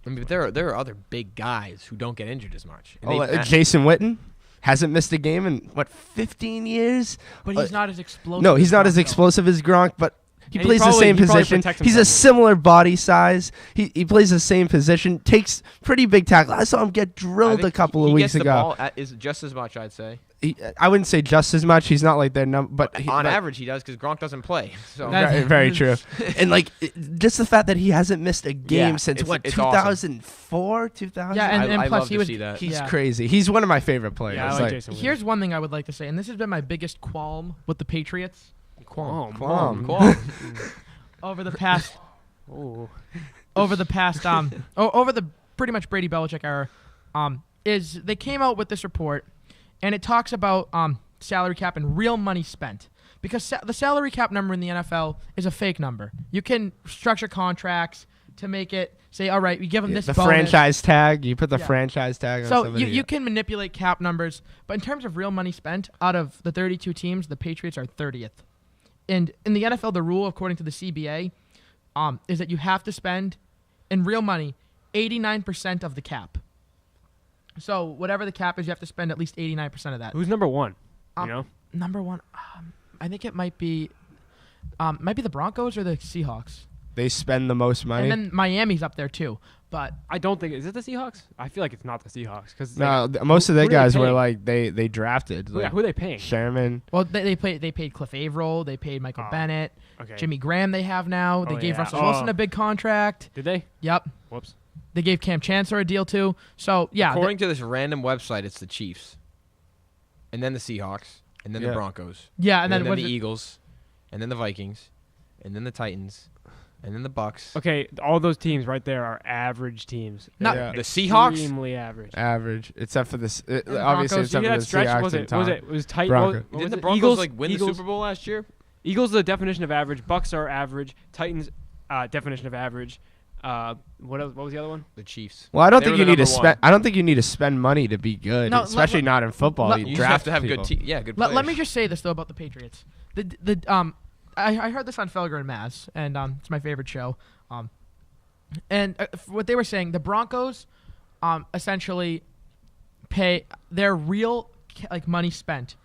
Speaker 1: I mean, but there are other big guys who don't get injured as much.
Speaker 4: Jason Witten hasn't missed a game in 15 years.
Speaker 2: But he's not as explosive.
Speaker 4: No, he's not as explosive as Gronk, but he plays the same position. He's a
Speaker 3: himself.
Speaker 4: similar body size. He plays the same position. Takes pretty big tackle. I saw him get drilled a couple of weeks ago.
Speaker 1: The ball is just as much, I'd say.
Speaker 4: I wouldn't say just as much. He's not like their number, but
Speaker 1: on average he does because Gronk doesn't play. So
Speaker 4: very true. And like just the fact that he hasn't missed a game since 2004,
Speaker 1: awesome.
Speaker 4: 2000.
Speaker 2: Yeah, and
Speaker 1: I
Speaker 2: plus
Speaker 1: love
Speaker 2: he
Speaker 1: to
Speaker 2: was.
Speaker 1: see that.
Speaker 4: He's crazy. He's one of my favorite players.
Speaker 3: Yeah, I like Jason Witten.
Speaker 2: Here's one thing I would like to say, and this has been my biggest qualm with the Patriots.
Speaker 1: Qualm.
Speaker 2: Over the past. Over the pretty much Brady Belichick era, is they came out with this report. And it talks about salary cap and real money spent. Because the salary cap number in the NFL is a fake number. You can structure contracts to make it say, all right, we give them this bonus.
Speaker 4: Franchise tag. You put the franchise tag on somebody.
Speaker 2: So you can manipulate cap numbers. But in terms of real money spent, out of the 32 teams, the Patriots are 30th. And in the NFL, the rule, according to the CBA, is that you have to spend, in real money, 89% of the cap. So whatever the cap is, you have to spend at least 89% of that.
Speaker 3: Who's number one?
Speaker 2: Number one, I think it might be the Broncos or the Seahawks.
Speaker 4: They spend the most money.
Speaker 2: And then Miami's up there too. But
Speaker 3: I don't think is it the Seahawks? I feel like it's not the Seahawks because
Speaker 4: most of their guys were like they drafted.
Speaker 3: Who are they paying?
Speaker 4: Sherman.
Speaker 2: Well, they paid Cliff Averill. They paid Michael Bennett.
Speaker 3: Okay.
Speaker 2: Jimmy Graham. They have now. They gave Russell Wilson a big contract.
Speaker 3: Did they?
Speaker 2: Yep.
Speaker 3: Whoops.
Speaker 2: They gave Cam Chancellor a deal too. So yeah.
Speaker 1: According to this random website, it's the Chiefs, and then the Seahawks, and then the Broncos.
Speaker 2: Yeah,
Speaker 1: and then the Eagles, and then the Vikings, and then the Titans, and then the Bucks.
Speaker 3: Okay, all those teams right there are average teams.
Speaker 1: The Seahawks,
Speaker 3: extremely average.
Speaker 4: Average, except for this.
Speaker 3: Obviously, except for the Seahawks. Was Titans?
Speaker 1: Didn't the Broncos win the Super Bowl last year?
Speaker 3: Eagles are the definition of average. Bucks are average. Titans, definition of average. What else? What was the other one?
Speaker 1: The Chiefs.
Speaker 4: Well, I don't think you need to spend. I don't think you need to spend money to be good, especially not in football.
Speaker 1: You have to have good good players.
Speaker 2: Let me just say this though about the Patriots. I heard this on Felger and Maz, and it's my favorite show. And what they were saying, the Broncos, essentially pay their real money spent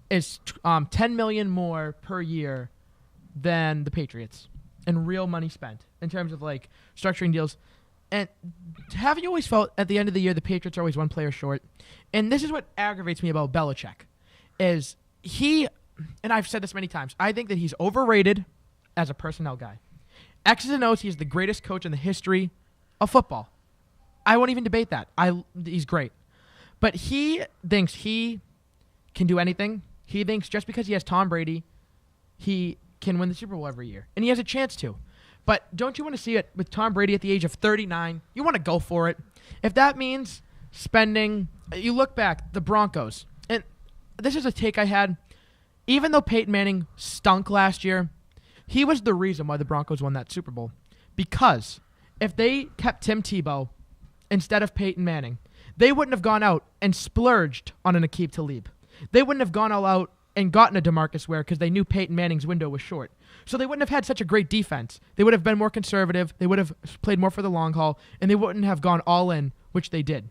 Speaker 2: is $10 million more per year than the Patriots in real money spent in terms of structuring deals. And have you always felt at the end of the year the Patriots are always one player short? And this is what aggravates me about Belichick, is he, and I've said this many times, I think that he's overrated as a personnel guy. X's and O's, he's the greatest coach in the history of football. I won't even debate that. He's great. But he thinks he can do anything. He thinks just because he has Tom Brady, he can win the Super Bowl every year. And he has a chance to. But don't you want to see it with Tom Brady at the age of 39? You want to go for it. If that means spending, you look back, the Broncos, and this is a take I had. Even though Peyton Manning stunk last year, he was the reason why the Broncos won that Super Bowl. Because if they kept Tim Tebow instead of Peyton Manning, they wouldn't have gone out and splurged on an Aqib Talib. They wouldn't have gone all out and gotten a DeMarcus Ware because they knew Peyton Manning's window was short. So they wouldn't have had such a great defense. They would have been more conservative. They would have played more for the long haul, and they wouldn't have gone all in, which they did.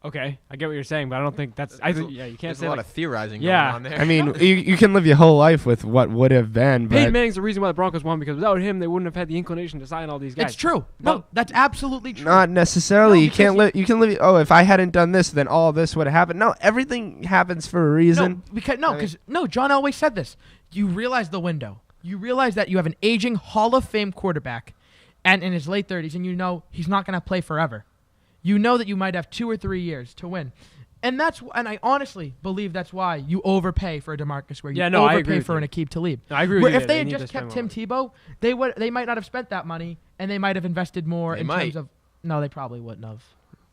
Speaker 3: Okay, I get what you're saying, but I don't think that's. You can't say
Speaker 1: a lot
Speaker 3: like,
Speaker 1: of theorizing
Speaker 3: Yeah.
Speaker 1: going on there.
Speaker 4: I mean, you can live your whole life with what would have been,
Speaker 3: Peyton
Speaker 4: but
Speaker 3: Manning's the reason why the Broncos won, because without him, they wouldn't have had the inclination to sign all these guys.
Speaker 2: It's true. No, that's absolutely true.
Speaker 4: not necessarily.
Speaker 2: No,
Speaker 4: You can't
Speaker 2: because
Speaker 4: live. You can live. Oh, if I hadn't done this, then all this would have happened. No, everything happens for a reason.
Speaker 2: John always said this. You realize the window. You realize that you have an aging Hall of Fame quarterback, and in his late 30s, and you know he's not going to play forever. You know that you might have 2 or 3 years to win. And I honestly believe that's why you overpay for a DeMarcus Ware. You
Speaker 3: I agree
Speaker 2: overpay
Speaker 3: with
Speaker 2: for
Speaker 3: you.
Speaker 2: an Aqib Talib.
Speaker 3: No, I agree with
Speaker 2: Where
Speaker 3: you.
Speaker 2: if they had just kept Tim Tebow, they might not have spent that money, and they might have invested more terms of. No, they probably wouldn't have.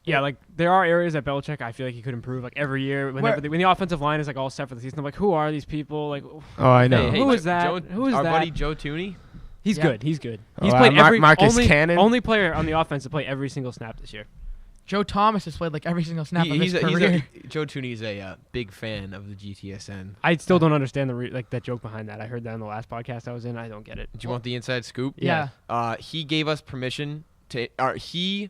Speaker 3: Yeah, like there are areas that Belichick I feel like he could improve. Like every year, when the offensive line is like all set for the season, I'm like, who are these people? Like,
Speaker 4: Oh, I know.
Speaker 3: Who is that? Who is
Speaker 1: our
Speaker 3: that?
Speaker 1: buddy Joe Tooney?
Speaker 3: He's
Speaker 2: Yeah.
Speaker 3: good. He's good.
Speaker 4: Oh,
Speaker 3: He's played every
Speaker 4: Marcus Cannon?
Speaker 3: only player on the offense to play every single snap this year.
Speaker 2: Joe Thomas has played like every single snap of his career.
Speaker 1: Joe Tooney's a big fan of the GTSN.
Speaker 3: I still don't understand that joke behind that. I heard that in the last podcast I was in. I don't get it.
Speaker 1: Do you want the inside scoop?
Speaker 2: Yeah.
Speaker 1: He gave us permission to. He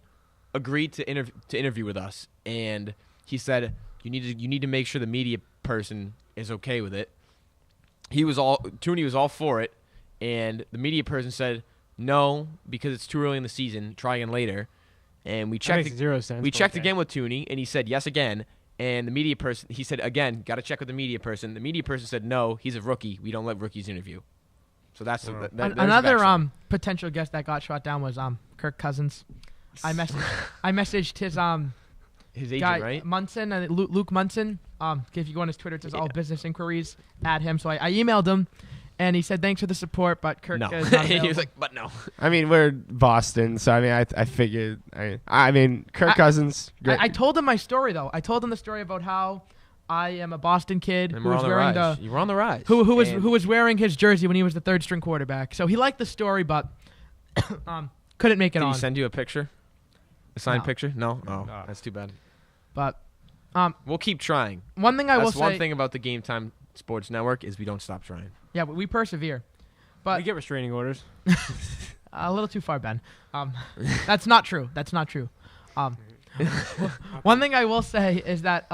Speaker 1: agreed to interview with us, and he said you need to make sure the media person is okay with it. Tooney was all for it, and the media person said no because it's too early in the season. Try again later. And we checked.
Speaker 3: Makes 0 sense.
Speaker 1: We
Speaker 3: but
Speaker 1: checked
Speaker 3: okay.
Speaker 1: again with Tooney, and he said yes again. And the media person, he said again, got to check with the media person. The media person said no, he's a rookie. We don't let rookies interview. So that's there's the
Speaker 2: Another
Speaker 1: backstory.
Speaker 2: potential guest that got shot down was Kirk Cousins. I messaged his
Speaker 1: agent,
Speaker 2: guy
Speaker 1: right?
Speaker 2: Munson, Luke Munson. If you go on his Twitter, it says all business inquiries at him. So I emailed him, and he said thanks for the support, but Kirk
Speaker 1: No.
Speaker 2: is not
Speaker 1: He was
Speaker 2: available.
Speaker 1: like, but no.
Speaker 4: I mean, we're Boston, so I mean, I figured. I mean, Kirk Cousins. Great.
Speaker 2: I told him my story though. I told him the story about how I am a Boston kid
Speaker 1: And
Speaker 2: who
Speaker 1: we're
Speaker 2: was
Speaker 1: on the
Speaker 2: wearing
Speaker 1: rise. You were on the rise.
Speaker 2: who
Speaker 1: And
Speaker 2: was wearing his jersey when he was the third string quarterback. So he liked the story, but couldn't make it
Speaker 1: Did
Speaker 2: on.
Speaker 1: he send you a picture? A signed
Speaker 2: No.
Speaker 1: picture? No. Oh,
Speaker 3: No.
Speaker 1: that's too bad.
Speaker 2: But
Speaker 1: We'll keep trying.
Speaker 2: one thing I will
Speaker 1: That's one
Speaker 2: say,
Speaker 1: thing about the Game Time Sports Network is we don't stop trying.
Speaker 2: yeah, we persevere.
Speaker 3: We
Speaker 2: But
Speaker 3: get restraining orders.
Speaker 2: a little too far, Ben. That's not true. That's not true. One thing I will say is that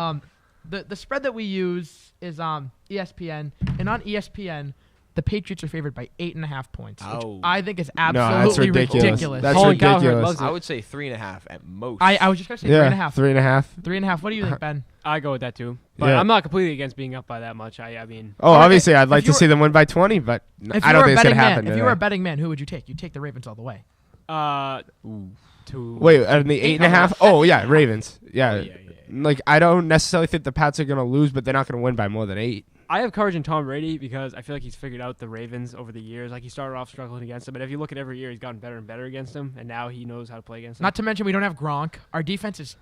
Speaker 2: the spread that we use is ESPN, and on ESPN, the Patriots are favored by 8.5 points, which
Speaker 1: Oh.
Speaker 2: I think is
Speaker 4: that's
Speaker 2: absolutely
Speaker 4: ridiculous. That's
Speaker 3: Colin Cowherd
Speaker 4: ridiculous.
Speaker 3: loves it.
Speaker 1: I would say 3.5 at most.
Speaker 2: I was just gonna say
Speaker 4: Yeah,
Speaker 2: 3.5.
Speaker 4: 3.5.
Speaker 2: 3.5. What do you think, Ben?
Speaker 3: I go with that too. But
Speaker 4: Yeah.
Speaker 3: I'm not completely against being up by that much. I mean,
Speaker 4: Oh,
Speaker 2: Alright,
Speaker 4: obviously, I'd like
Speaker 2: if you
Speaker 4: to see
Speaker 2: were-
Speaker 4: them win by 20, but
Speaker 2: If
Speaker 4: I
Speaker 2: you
Speaker 4: don't
Speaker 2: were a
Speaker 4: think it's
Speaker 2: betting
Speaker 4: gonna
Speaker 2: man,
Speaker 4: happen.
Speaker 2: if you were a
Speaker 4: today.
Speaker 2: betting man, who would you take? You'd take the Ravens all the way.
Speaker 3: to
Speaker 4: Wait, and the 8.5? Oh, yeah, Ravens. Yeah.
Speaker 1: yeah.
Speaker 4: Like, I don't necessarily think the Pats are going to lose, but they're not going to win by more than 8.
Speaker 3: I have courage in Tom Brady because I feel like he's figured out the Ravens over the years. Like he started off struggling against them, but if you look at every year, he's gotten better and better against them, and now he knows how to play against them.
Speaker 2: Not to mention we don't have Gronk. Our defense is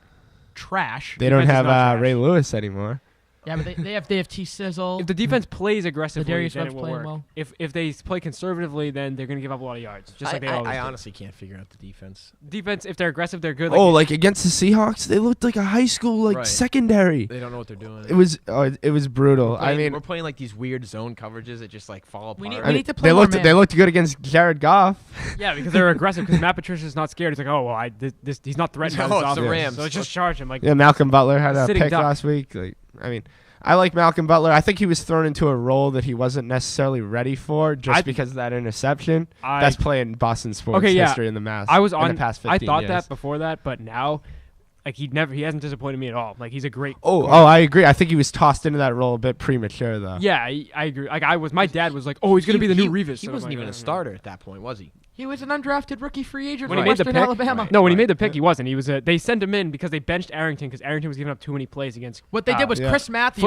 Speaker 2: trash.
Speaker 4: They don't
Speaker 3: Defense is
Speaker 4: have
Speaker 3: not trash.
Speaker 4: Ray Lewis anymore.
Speaker 2: Yeah, but they have T Sizzle.
Speaker 3: If the defense plays aggressively,
Speaker 2: Darius
Speaker 3: then
Speaker 2: Webb's
Speaker 3: it will
Speaker 2: playing
Speaker 3: work.
Speaker 2: well.
Speaker 3: If they play conservatively, then they're going to give up a lot of yards, just like they always
Speaker 1: I
Speaker 3: do.
Speaker 1: honestly can't figure out the defense.
Speaker 3: Defense, if they're aggressive, they're good.
Speaker 4: Oh, like against the Seahawks, they looked like a high school
Speaker 1: Right.
Speaker 4: secondary.
Speaker 1: They don't know what they're doing.
Speaker 4: It was brutal. I mean,
Speaker 1: we're playing like these weird zone coverages that just like fall apart.
Speaker 2: We need-
Speaker 4: I mean,
Speaker 2: to play
Speaker 4: they
Speaker 2: more
Speaker 4: looked
Speaker 2: man.
Speaker 4: they looked good against Jared Goff.
Speaker 3: yeah, because they're aggressive. Because Matt Patricia's not scared. He's like, oh, well, he's not threatened by
Speaker 1: No,
Speaker 3: this
Speaker 1: it's the
Speaker 3: offense,
Speaker 1: Rams.
Speaker 3: so let's just charge him. Like,
Speaker 4: Yeah, Malcolm Butler had a
Speaker 3: Sitting
Speaker 4: pick
Speaker 3: duck.
Speaker 4: last week. Like, I mean, I like Malcolm Butler. I think he was thrown into a role that he wasn't necessarily ready for just because of that interception. That's playing Boston sports history in the past.
Speaker 3: I was
Speaker 4: in the past 15
Speaker 3: I thought
Speaker 4: years.
Speaker 3: that before that, but now, like he hasn't disappointed me at all. Like he's a great.
Speaker 4: I agree. I think he was tossed into that role a bit premature though.
Speaker 3: Yeah, I agree. Like my dad was like, oh, he's gonna be the new Revis.
Speaker 1: He wasn't even a starter at that point, was he?
Speaker 2: He was an undrafted rookie free agent
Speaker 3: when
Speaker 2: from
Speaker 3: he made the
Speaker 2: Western
Speaker 3: pick.
Speaker 2: Alabama.
Speaker 3: Right. No, when he made the pick, he wasn't. He was. They sent him in because they benched Arrington because Arrington was giving up too many plays against.
Speaker 2: What they did was Chris Matthews.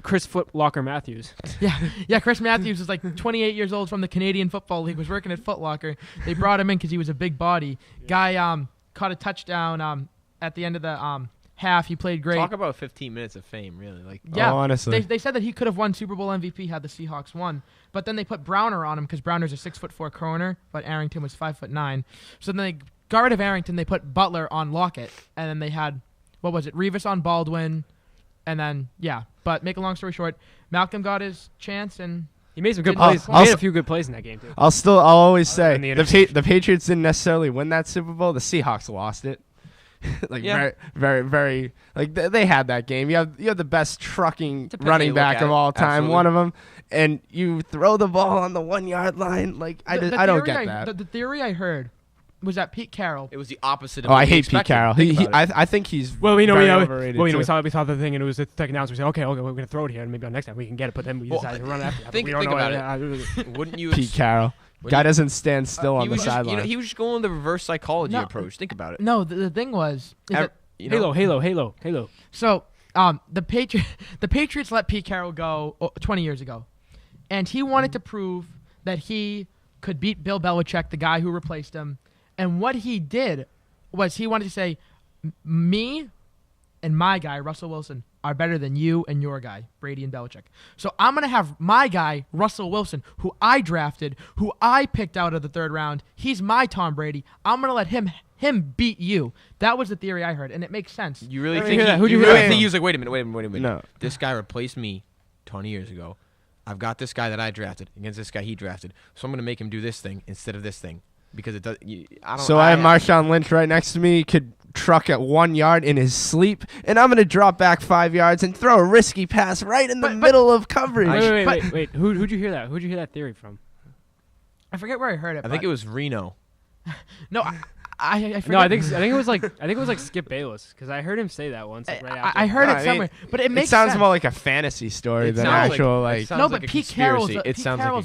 Speaker 3: Chris Footlocker Matthews.
Speaker 2: Yeah. Chris Matthews was like 28 years old from the Canadian Football League. Was working at Foot Locker. They brought him in because he was a big body guy. Caught a touchdown at the end of the half. He played great.
Speaker 1: Talk about 15 minutes of fame, really. Like,
Speaker 4: honestly,
Speaker 2: they said that he could have won Super Bowl MVP had the Seahawks won, but then they put Browner on him because Browner's a 6'4" corner, but Arrington was 5'9". So then they got rid of Arrington. They put Butler on Lockett, and then they had Revis on Baldwin, and then But make a long story short, Malcolm got his chance and.
Speaker 3: He made some good plays. He made a few good plays in that game too.
Speaker 4: I'll always say the Patriots didn't necessarily win that Super Bowl. The Seahawks lost it. Very, very, very. Like they had that game. You have the best trucking running back of all time. Absolutely. One of them, and you throw the ball on the 1 yard line. Like I don't get that.
Speaker 2: The theory I heard was that Pete Carroll.
Speaker 1: It was the opposite of.
Speaker 4: I hate Pete Carroll. I think he's
Speaker 3: overrated. We saw the thing, and it was the second announcer. We said, okay, we're gonna throw it here, and maybe on next time we can get it. But then we decided to run after that.
Speaker 1: Think about it. Wouldn't you?
Speaker 4: Pete Carroll. Guy doesn't stand still on the sideline.
Speaker 1: He was just going the reverse psychology approach. Think about it.
Speaker 2: No, the thing was
Speaker 3: Halo.
Speaker 2: So the Patriots let Pete Carroll go 20 years ago, and he wanted to prove that he could beat Bill Belichick, the guy who replaced him. And what he did was he wanted to say, me and my guy, Russell Wilson, are better than you and your guy, Brady and Belichick. So I'm going to have my guy, Russell Wilson, who I drafted, who I picked out of the third round. He's my Tom Brady. I'm going to let him beat you. That was the theory I heard, and it makes sense.
Speaker 1: You really think he was like, wait a minute.
Speaker 4: No.
Speaker 1: This guy replaced me 20 years ago. I've got this guy that I drafted against this guy he drafted. So I'm going to make him do this thing instead of this thing. Because it does. I have Marshawn Lynch right next to me. Could truck at 1 yard in his sleep, and I'm gonna drop back 5 yards and throw a risky pass right in the middle of coverage.
Speaker 3: Wait. Who'd you hear that? Who'd you hear that theory from?
Speaker 2: I forget where I heard it.
Speaker 1: I think it was Reno.
Speaker 2: No, I forget.
Speaker 3: No, I think it was like Skip Bayless because I heard him say that once. Like, right after
Speaker 2: I heard it somewhere, but it makes
Speaker 4: sounds
Speaker 2: sense.
Speaker 4: more like a fantasy story than actual like.
Speaker 2: No, but Pete Carroll's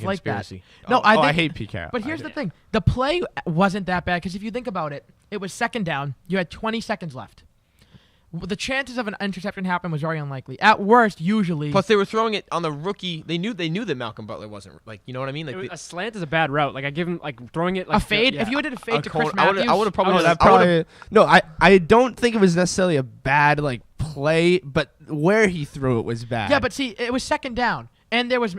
Speaker 2: like that. No, I hate
Speaker 4: Pete Carroll.
Speaker 2: But here's the thing: the play wasn't that bad because if you think about it, it was second down. You had 20 seconds left. The chances of an interception happening was very unlikely. At worst, usually.
Speaker 1: Plus, they were throwing it on the rookie. They knew that Malcolm Butler wasn't you know what I mean. Like
Speaker 3: a slant is a bad route. Like I give him throwing it like
Speaker 2: a fade. If you did a fade to Chris Matthews,
Speaker 1: I would have probably.
Speaker 4: I don't think it was necessarily a bad play, but where he threw it was bad.
Speaker 2: Yeah, but see, it was second down. And there was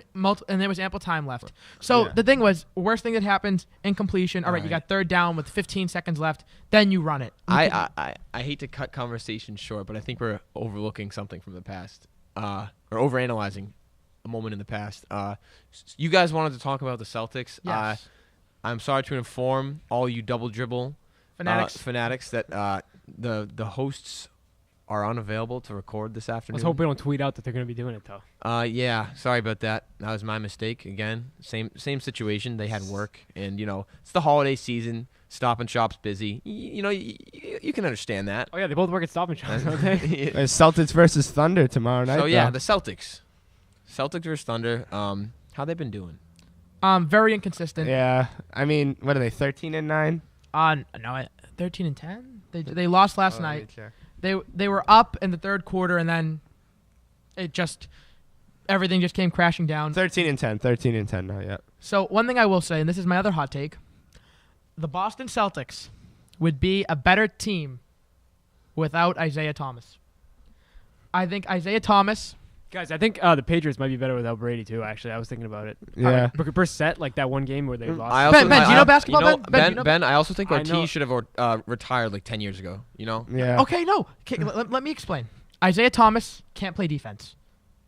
Speaker 2: ample time left. So the thing was, worst thing that happens, incompletion. All right, you got third down with 15 seconds left. Then you run it.
Speaker 1: I hate to cut conversation short, but I think we're overlooking something from the past, or overanalyzing a moment in the past. You guys wanted to talk about the Celtics.
Speaker 2: Yes.
Speaker 1: I'm sorry to inform all you double dribble fanatics that the hosts are unavailable to record this afternoon.
Speaker 3: Let's hope we don't tweet out that they're going to be doing it though.
Speaker 1: Yeah, sorry about that. That was my mistake again. Same situation. They had work, and it's the holiday season. Stop and Shop's busy. You can understand that.
Speaker 3: Oh yeah, they both work at Stop and Shop, don't they?
Speaker 4: Celtics versus Thunder tomorrow night.
Speaker 1: So yeah, the Celtics versus Thunder. How they been doing?
Speaker 2: Very inconsistent.
Speaker 4: Yeah, I mean, what are they? 13-9.
Speaker 2: 13-10. They lost last night. They were up in the third quarter, and then everything just came crashing down.
Speaker 4: 13-10. 13-10 now, yeah.
Speaker 2: So one thing I will say, and this is my other hot take, the Boston Celtics would be a better team without Isaiah Thomas. I think Isaiah Thomas...
Speaker 3: Guys, I think the Patriots might be better without Brady, too, actually. I was thinking about it.
Speaker 4: Yeah.
Speaker 3: Per set, like that one game where they lost.
Speaker 2: Ben, do you know basketball, Ben?
Speaker 1: Ben, I also think Ortiz should have retired 10 years ago,
Speaker 4: Yeah.
Speaker 2: Okay, no. Let me explain. Isaiah Thomas can't play defense.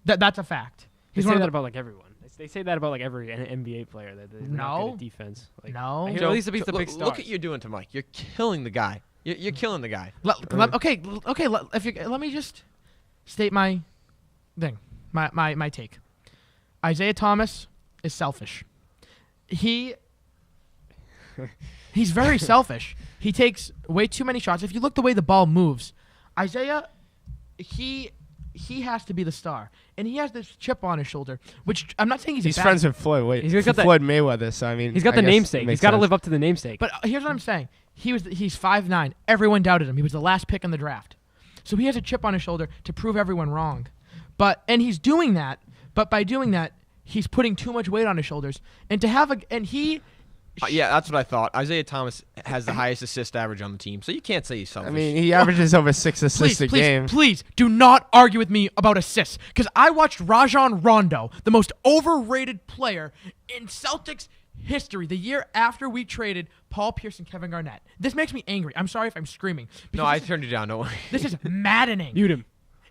Speaker 2: That's a fact.
Speaker 3: They say that about everyone. They say that about every NBA player that they're not good at defense.
Speaker 2: No.
Speaker 3: At least against the big stars.
Speaker 1: Look what you're doing to Mike. You're killing the guy. You're killing the guy.
Speaker 2: Okay. Let me just state my thing. My take. Isaiah Thomas is selfish. He's very selfish. He takes way too many shots. If you look the way the ball moves, Isaiah, he has to be the star, and he has this chip on his shoulder. Which I'm not saying he's
Speaker 4: friends with Floyd. Floyd Mayweather. So I mean,
Speaker 3: he's got the namesake. He's got to live up to the namesake.
Speaker 2: But here's what I'm saying. He's 5'9". Everyone doubted him. He was the last pick in the draft. So he has a chip on his shoulder to prove everyone wrong. And he's doing that. But by doing that, he's putting too much weight on his shoulders. And to have
Speaker 1: yeah, that's what I thought. Isaiah Thomas has the highest assist average on the team, so you can't say he's selfish.
Speaker 4: I mean, he averages over 6 assists a game.
Speaker 2: Please do not argue with me about assists, because I watched Rajon Rondo, the most overrated player in Celtics history, the year after we traded Paul Pierce and Kevin Garnett. This makes me angry. I'm sorry if I'm screaming.
Speaker 1: No, I turned you down. Don't worry.
Speaker 2: This is maddening.
Speaker 3: Mute him.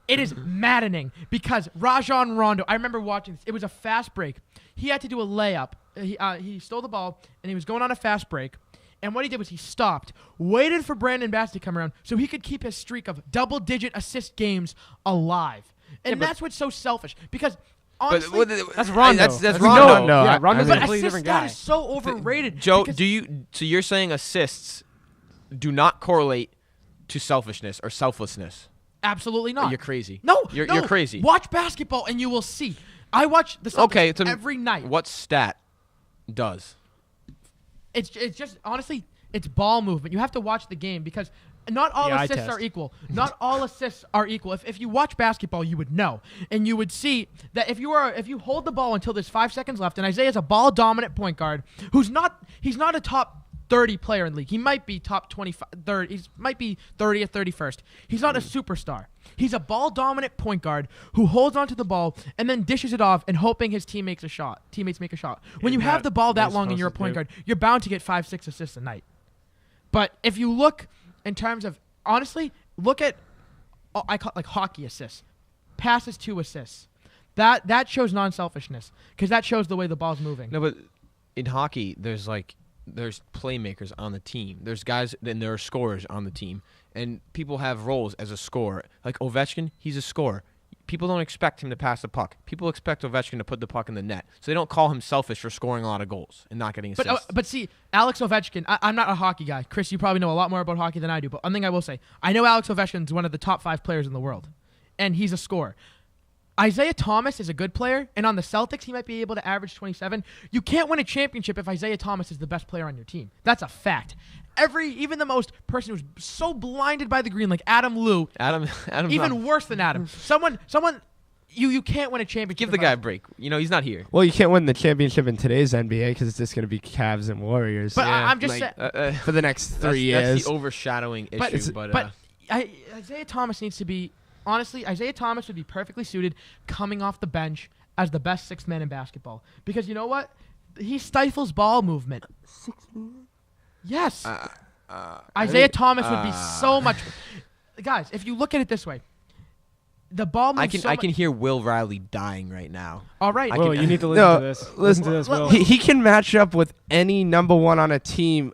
Speaker 2: It is maddening because Rajon Rondo, I remember watching this. It was a fast break. He had to do a layup. He stole the ball, and he was going on a fast break. And what he did was he stopped, waited for Brandon Bass to come around so he could keep his streak of double-digit assist games alive. And that's what's so selfish because honestly,
Speaker 3: that's Rondo.
Speaker 1: That's Rondo.
Speaker 4: No,
Speaker 3: yeah, Rondo's a
Speaker 2: but
Speaker 3: completely
Speaker 2: assist
Speaker 3: different guy.
Speaker 2: stat is so overrated.
Speaker 1: Joe, so you're saying assists do not correlate to selfishness or selflessness?
Speaker 2: Absolutely not.
Speaker 1: You're crazy.
Speaker 2: No,
Speaker 1: you're crazy.
Speaker 2: Watch basketball and you will see. I watch the Celtics every night.
Speaker 1: What stat does?
Speaker 2: It's just honestly, it's ball movement. You have to watch the game because not all assists are equal. Not all assists are equal. If you watch basketball, you would know, and you would see that if you hold the ball until there's 5 seconds left, and Isaiah's a ball dominant point guard he's not a top 30 player in the league. He might be top 25, 30. He might be 30th, 31st. He's not a superstar. He's a ball-dominant point guard who holds onto the ball and then dishes it off and hoping his teammates make a shot. When you have the ball that long and you're a point guard, you're bound to get 5-6 assists a night. But if you look in terms of, honestly, look at, I call it like hockey assists. Passes to assists. That shows non-selfishness because that shows the way the ball's moving.
Speaker 1: No, but in hockey, there's playmakers on the team. There's guys, and there are scorers on the team. And people have roles as a scorer. Like Ovechkin, he's a scorer. People don't expect him to pass the puck. People expect Ovechkin to put the puck in the net. So they don't call him selfish for scoring a lot of goals and not getting assists.
Speaker 2: But see, Alex Ovechkin, I'm not a hockey guy. Chris, you probably know a lot more about hockey than I do. But one thing I will say, I know Alex Ovechkin's one of the top 5 players in the world. And he's a scorer. Isaiah Thomas is a good player, and on the Celtics, he might be able to average 27. You can't win a championship if Isaiah Thomas is the best player on your team. That's a fact. Even the most person who's so blinded by the green, like Adam Lou, even worse than Adam. Someone, you can't win a championship.
Speaker 1: Give the guy a break. He's not here.
Speaker 4: Well, you can't win the championship in today's NBA because it's just going to be Cavs and Warriors.
Speaker 2: But I'm just saying
Speaker 4: for the next 3 years.
Speaker 1: That's the overshadowing issue. But
Speaker 2: Isaiah Thomas needs to be. Honestly, Isaiah Thomas would be perfectly suited coming off the bench as the best 6th man in basketball. Because you know what? He stifles ball movement. 6th man? Yes. Isaiah Thomas would be so much. Guys, if you look at it this way, the ball moves
Speaker 1: I can hear Will Riley dying right now.
Speaker 2: All right.
Speaker 3: Will, you need to listen to this. Listen to this, Will.
Speaker 4: He can match up with any number one on a team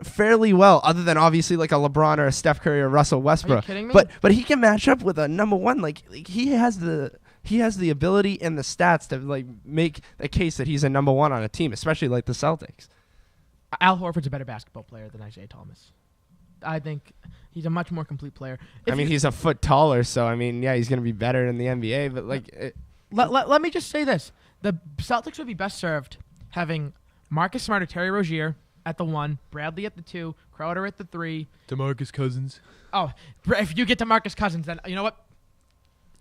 Speaker 4: fairly well, other than obviously like a LeBron or a Steph Curry or Russell Westbrook.
Speaker 2: Are you kidding me?
Speaker 4: But he can match up with a number one. Like he has the ability and the stats to like make a case that he's a number one on a team, especially like the Celtics.
Speaker 2: Al Horford's a better basketball player than Isaiah Thomas. I think he's a much more complete player.
Speaker 4: He's a foot taller, so he's going to be better in the NBA. But
Speaker 2: let me just say this: the Celtics would be best served having Marcus Smart or Terry Rozier at the 1, Bradley at the 2, Crowder at the 3.
Speaker 1: DeMarcus Cousins.
Speaker 2: Oh, if you get DeMarcus Cousins, then you know what?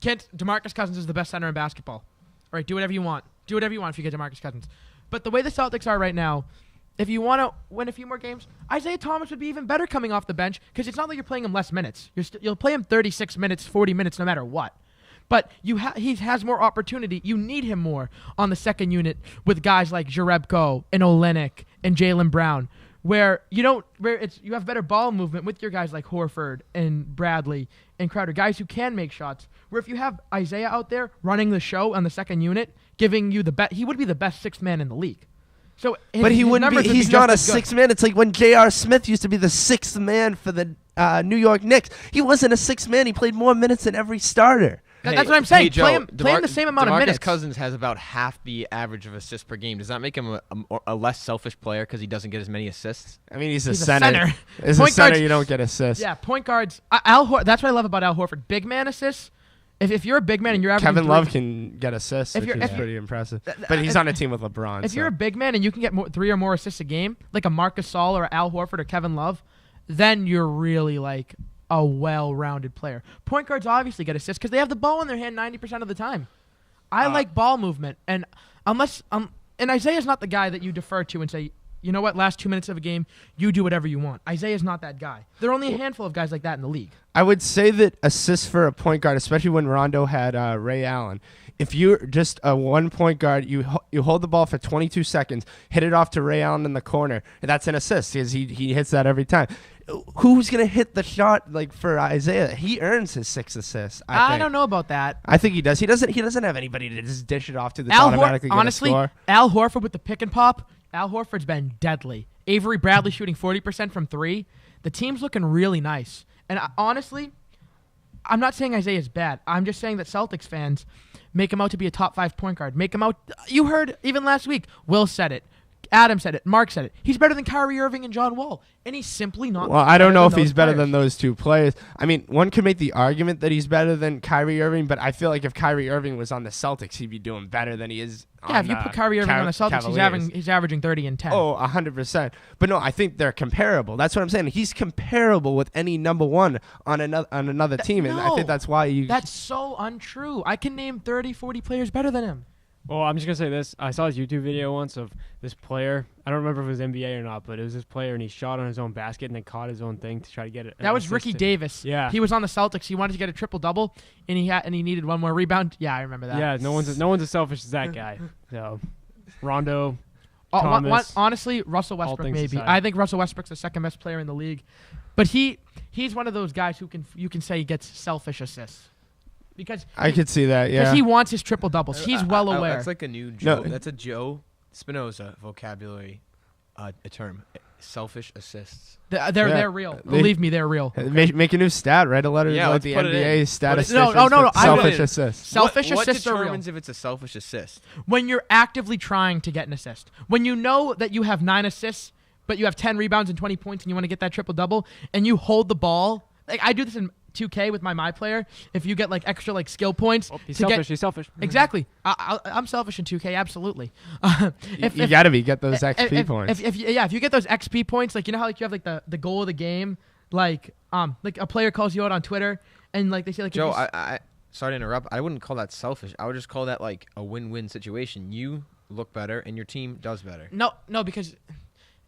Speaker 2: Kent, DeMarcus Cousins is the best center in basketball. All right, do whatever you want. Do whatever you want if you get DeMarcus Cousins. But the way the Celtics are right now, if you want to win a few more games, Isaiah Thomas would be even better coming off the bench because it's not like you're playing him less minutes. You'll play him 36 minutes, 40 minutes, no matter what. But he has more opportunity. You need him more on the second unit with guys like Jerebko and Olynyk and Jaylen Brown, where you have better ball movement with your guys like Horford and Bradley and Crowder, guys who can make shots. Where if you have Isaiah out there running the show on the second unit, giving you he would be the best 6th man in the league. So,
Speaker 4: but he wouldn't be. He's not a 6th man. It's like when J.R. Smith used to be the 6th man for the New York Knicks. He wasn't a 6th man. He played more minutes than every starter.
Speaker 2: That's what I'm saying.
Speaker 1: Hey, Joe,
Speaker 2: play him the same amount of minutes.
Speaker 1: DeMarcus Cousins has about half the average of assists per game. Does that make him a less selfish player because he doesn't get as many assists?
Speaker 4: I mean, he's a
Speaker 2: center.
Speaker 4: center. As a
Speaker 2: Point
Speaker 4: center,
Speaker 2: guards-
Speaker 4: you don't get assists.
Speaker 2: Yeah, point guards. That's what I love about Al Horford. Big man assists. If you're a big man and you're averaging
Speaker 4: Kevin Love can get assists, which is
Speaker 2: if-
Speaker 4: pretty impressive. But he's on a team with LeBron.
Speaker 2: If you're a big man and you can get 3 or more assists a game, like a Marc Gasol or Al Horford or Kevin Love, then you're really like a well-rounded player. Point guards obviously get assists because they have the ball in their hand 90% of the time. I like ball movement, and and Isaiah's not the guy that you defer to and say, you know what, last 2 minutes of a game, you do whatever you want. Isaiah's not that guy. There are only a handful of guys like that in the league.
Speaker 4: I would say that assists for a point guard, especially when Rondo had Ray Allen, if you're just a one-point guard, you hold the ball for 22 seconds, hit it off to Ray Allen in the corner, and that's an assist because he hits that every time. Who's going to hit the shot like for Isaiah? He earns his 6 assists. I
Speaker 2: don't know about that.
Speaker 4: I think he does. He doesn't have anybody to just dish it off to that's automatically going to
Speaker 2: honestly,
Speaker 4: score.
Speaker 2: Al Horford with the pick and pop, Al Horford's been deadly. Avery Bradley shooting 40% from 3. The team's looking really nice. And honestly, I'm not saying Isaiah's bad. I'm just saying that Celtics fans make him out to be a top 5 point guard. Make him out. You heard even last week, Will said it. Adam said it. Mark said it. He's better than Kyrie Irving and John Wall. And he's simply not.
Speaker 4: Well, I don't know if he's better
Speaker 2: players.
Speaker 4: than those two players. I mean, one could make the argument that he's better than Kyrie Irving, but I feel like if Kyrie Irving was on the Celtics, he'd be doing better than he is on
Speaker 2: Yeah, if you put Kyrie Irving on the Celtics, he's averaging 30 and 10.
Speaker 4: Oh, 100%. But no, I think they're comparable. That's what I'm saying. He's comparable with any number one on another team, and I think that's why you...
Speaker 2: That's so untrue. I can name 30, 40 players better than him.
Speaker 3: Well, I'm just going to say this. I saw his YouTube video once of this player. I don't remember if it was NBA or not, but it was this player, and he shot on his own basket and then caught his own thing to try to get it.
Speaker 2: That was Ricky Davis.
Speaker 3: Yeah.
Speaker 2: He was on the Celtics. He wanted to get a triple-double, and he needed one more rebound. Yeah, I remember that.
Speaker 3: Yeah, no one's as selfish as that guy. So, Rondo, Thomas.
Speaker 2: Honestly, Russell Westbrook maybe. I think Russell Westbrook's the second best player in the league. But he's one of those guys who you can say he gets selfish assists. Because
Speaker 4: I could see that, yeah.
Speaker 2: Because he wants his triple doubles. He's well aware.
Speaker 1: That's like a new Joe. That's a Joe Spinoza vocabulary, a term. Selfish assists.
Speaker 2: They're real. Believe me, they're real.
Speaker 4: Make a new stat. Write a letter to like the NBA statisticians.
Speaker 2: No.
Speaker 4: Selfish assists.
Speaker 2: Selfish assists are real.
Speaker 1: What determines if it's a selfish assist?
Speaker 2: When you're actively trying to get an assist. When you know that you have 9 assists, but you have 10 rebounds and 20 points, and you want to get that triple double, and you hold the ball. Like I do this in 2K with my player. If you get like extra like skill points,
Speaker 3: he's selfish.
Speaker 2: Exactly. I'm selfish in 2K. Absolutely.
Speaker 4: You gotta get those XP points.
Speaker 2: If you get those XP points, like you know how like you have like the goal of the game, like a player calls you out on Twitter and like they say like
Speaker 1: Joe, I sorry to interrupt. I wouldn't call that selfish. I would just call that like a win-win situation. You look better and your team does better.
Speaker 2: No, because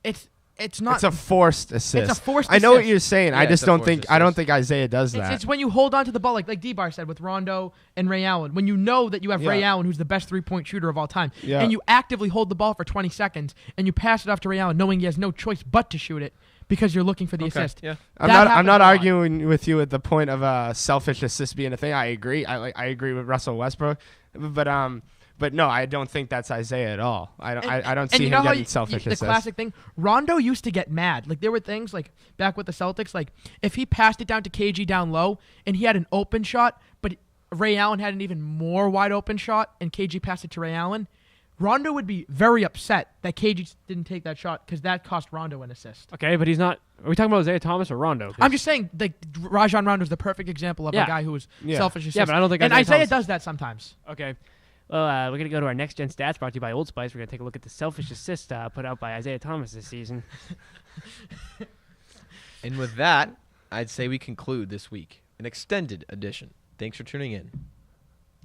Speaker 2: it's not.
Speaker 4: It's a forced assist.
Speaker 2: It's a forced
Speaker 4: I know
Speaker 2: assist.
Speaker 4: what you're saying.
Speaker 1: Yeah,
Speaker 4: I just don't think Isaiah does that.
Speaker 2: It's when you hold on to the ball, like Dbars said with Rondo and Ray Allen. When you know that you have Ray Allen, who's the best 3-point shooter of all time, and you actively hold the ball for 20 seconds and you pass it off to Ray Allen, knowing he has no choice but to shoot it because you're looking for the assist.
Speaker 1: Yeah.
Speaker 4: I'm not arguing with you at the point of selfish assist being a thing. I agree. I agree with Russell Westbrook, but no, I don't think that's Isaiah at all. I don't see him getting selfish assists.
Speaker 2: The classic thing, Rondo used to get mad. Like there were things like back with the Celtics, like if he passed it down to KG down low and he had an open shot, but Ray Allen had an even more wide open shot and KG passed it to Ray Allen, Rondo would be very upset that KG didn't take that shot because that cost Rondo an assist.
Speaker 3: Okay, but he's not. Are we talking about Isaiah Thomas or Rondo?
Speaker 2: I'm just saying, like Rajon Rondo is the perfect example of a guy who was selfish assist.
Speaker 3: Yeah, but I don't think
Speaker 2: Isaiah does that sometimes.
Speaker 3: Okay. Well, we're going to go to our next gen stats brought to you by Old Spice. We're going to take a look at the selfish assist put out by Isaiah Thomas this season.
Speaker 1: And with that, I'd say we conclude this week, an extended edition. Thanks for tuning in.